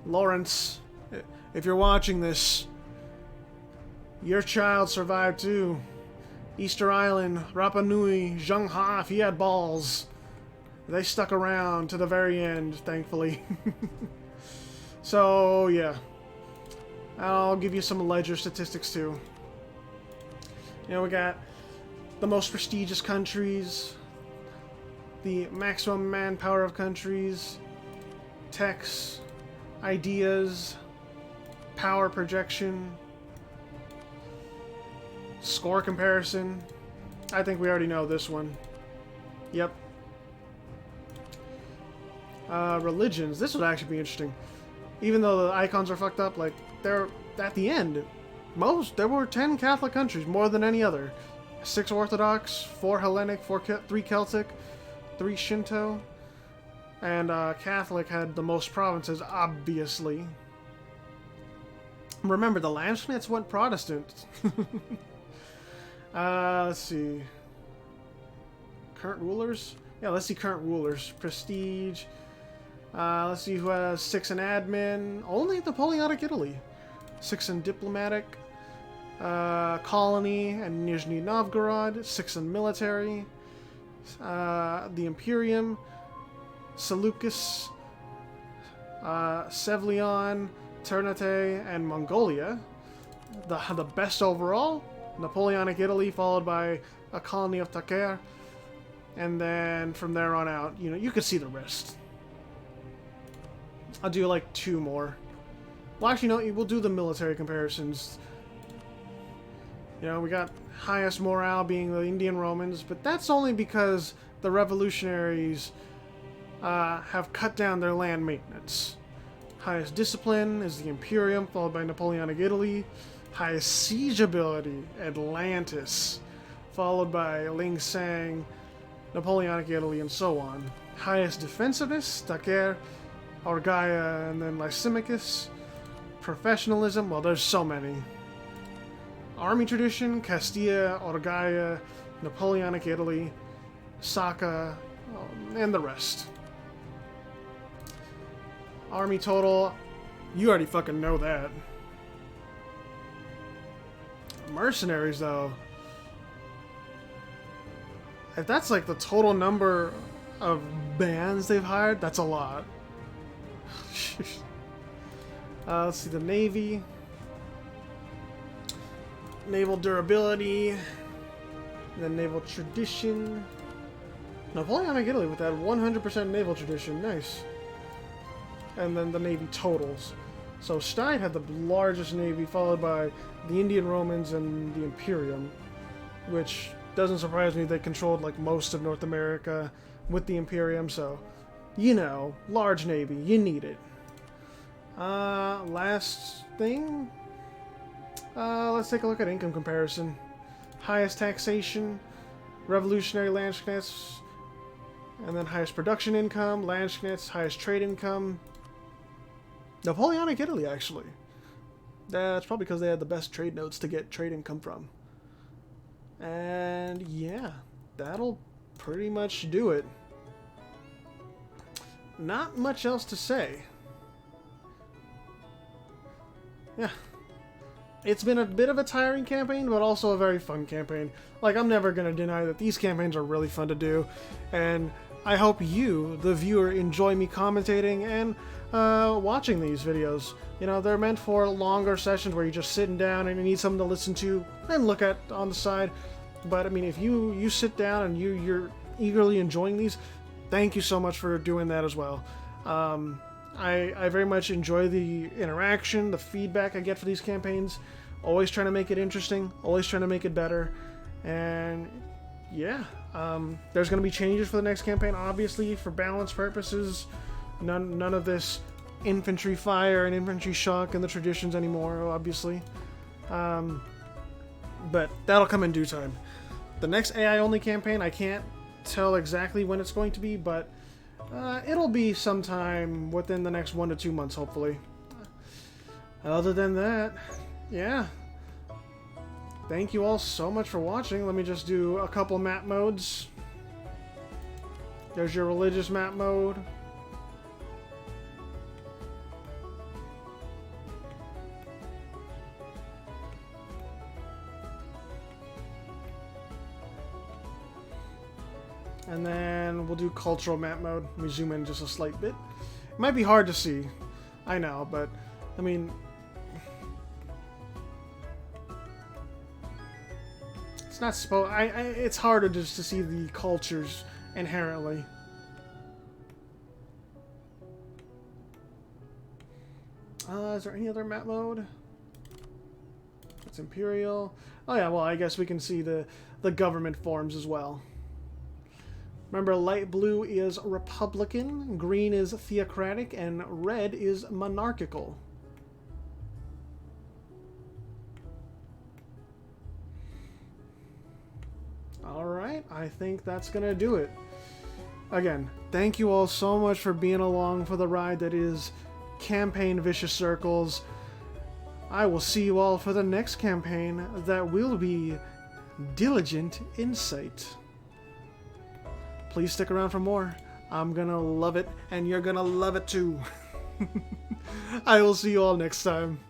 Lawrence, if you're watching this, your child survived too. Easter Island, Rapa Nui, Zheng Ha, if he had balls. They stuck around to the very end, thankfully. So, yeah. I'll give you some ledger statistics, too. You know, we got the most prestigious countries, the maximum manpower of countries, techs, ideas, power projection, score comparison. I think we already know this one. Yep. Religions. This would actually be interesting. Even though the icons are fucked up, like, they're at the end. There were 10 Catholic countries, more than any other. 6 Orthodox, 4 Hellenic, 3 Celtic, 3 Shinto, and Catholic had the most provinces, obviously. Remember, the Landsknets went Protestant. Let's see. Current rulers? Yeah, let's see current rulers. Prestige. Let's see who has 6 in admin. Only Napoleonic Italy. 6 in diplomatic. Colony and Nizhny Novgorod. 6 in military. The Imperium. Seleucus. Sevlion. Ternate, and Mongolia. The best overall, Napoleonic Italy, followed by a colony of Taker. And then from there on out, you know, you could see the rest. I'll do like 2 more. Well, actually, no, we'll do the military comparisons. You know, we got highest morale being the Indian Romans, but that's only because the revolutionaries have cut down their land maintenance. Highest discipline is the Imperium, followed by Napoleonic Italy. Highest siege ability, Atlantis, followed by Ling Sang, Napoleonic Italy, and so on. Highest defensiveness, Taker, Argaia, and then Lysimachus. Professionalism, well, there's so many. Army tradition, Castilla, Argaia, Napoleonic Italy, Saka, and the rest. Army total, you already fucking know that. Mercenaries, though. If that's like the total number of bands they've hired, that's a lot. Let's see, the Navy. Naval durability. Then naval tradition. Napoleonic Italy with that 100% naval tradition. Nice. And then the Navy totals. So Stein had the largest navy, followed by the Indian Romans and the Imperium, which doesn't surprise me. They controlled like most of North America with the Imperium, so you know, large navy, you need it. Last thing, let's take a look at income comparison. Highest taxation, revolutionary Landsknets, and then highest production income, Landsknets, highest trade income. Napoleonic Italy, actually. That's probably because they had the best trade notes to get trade income from. And yeah, that'll pretty much do it. Not much else to say. Yeah. It's been a bit of a tiring campaign, but also a very fun campaign. Like, I'm never going to deny that these campaigns are really fun to do. And I hope you, the viewer, enjoy me commentating and watching these videos. You know, they're meant for longer sessions where you're just sitting down and you need something to listen to and look at on the side. But, I mean, if you sit down and you're eagerly enjoying these, thank you so much for doing that as well. I very much enjoy the interaction, the feedback I get for these campaigns. Always trying to make it interesting, always trying to make it better. And yeah, there's going to be changes for the next campaign, obviously, for balance purposes. None of this infantry fire and infantry shock and the traditions anymore, obviously. But that'll come in due time. The next AI-only campaign, I can't tell exactly when it's going to be, but it'll be sometime within the next 1 to 2 months, hopefully. Other than that, yeah. Thank you all so much for watching. Let me just do a couple map modes. There's your religious map mode. And then we'll do cultural map mode. Let me zoom in just a slight bit. It might be hard to see. I know, but I mean, it's not supposed. It's harder just to see the cultures inherently. Is there any other map mode? It's Imperial. Oh yeah, well I guess we can see the government forms as well. Remember, light blue is Republican, green is Theocratic, and red is Monarchical. Alright, I think that's going to do it. Again, thank you all so much for being along for the ride that is Campaign Vicious Circles. I will see you all for the next campaign that will be Diligent Insight. Please stick around for more. I'm gonna love it, and you're gonna love it too. I will see you all next time.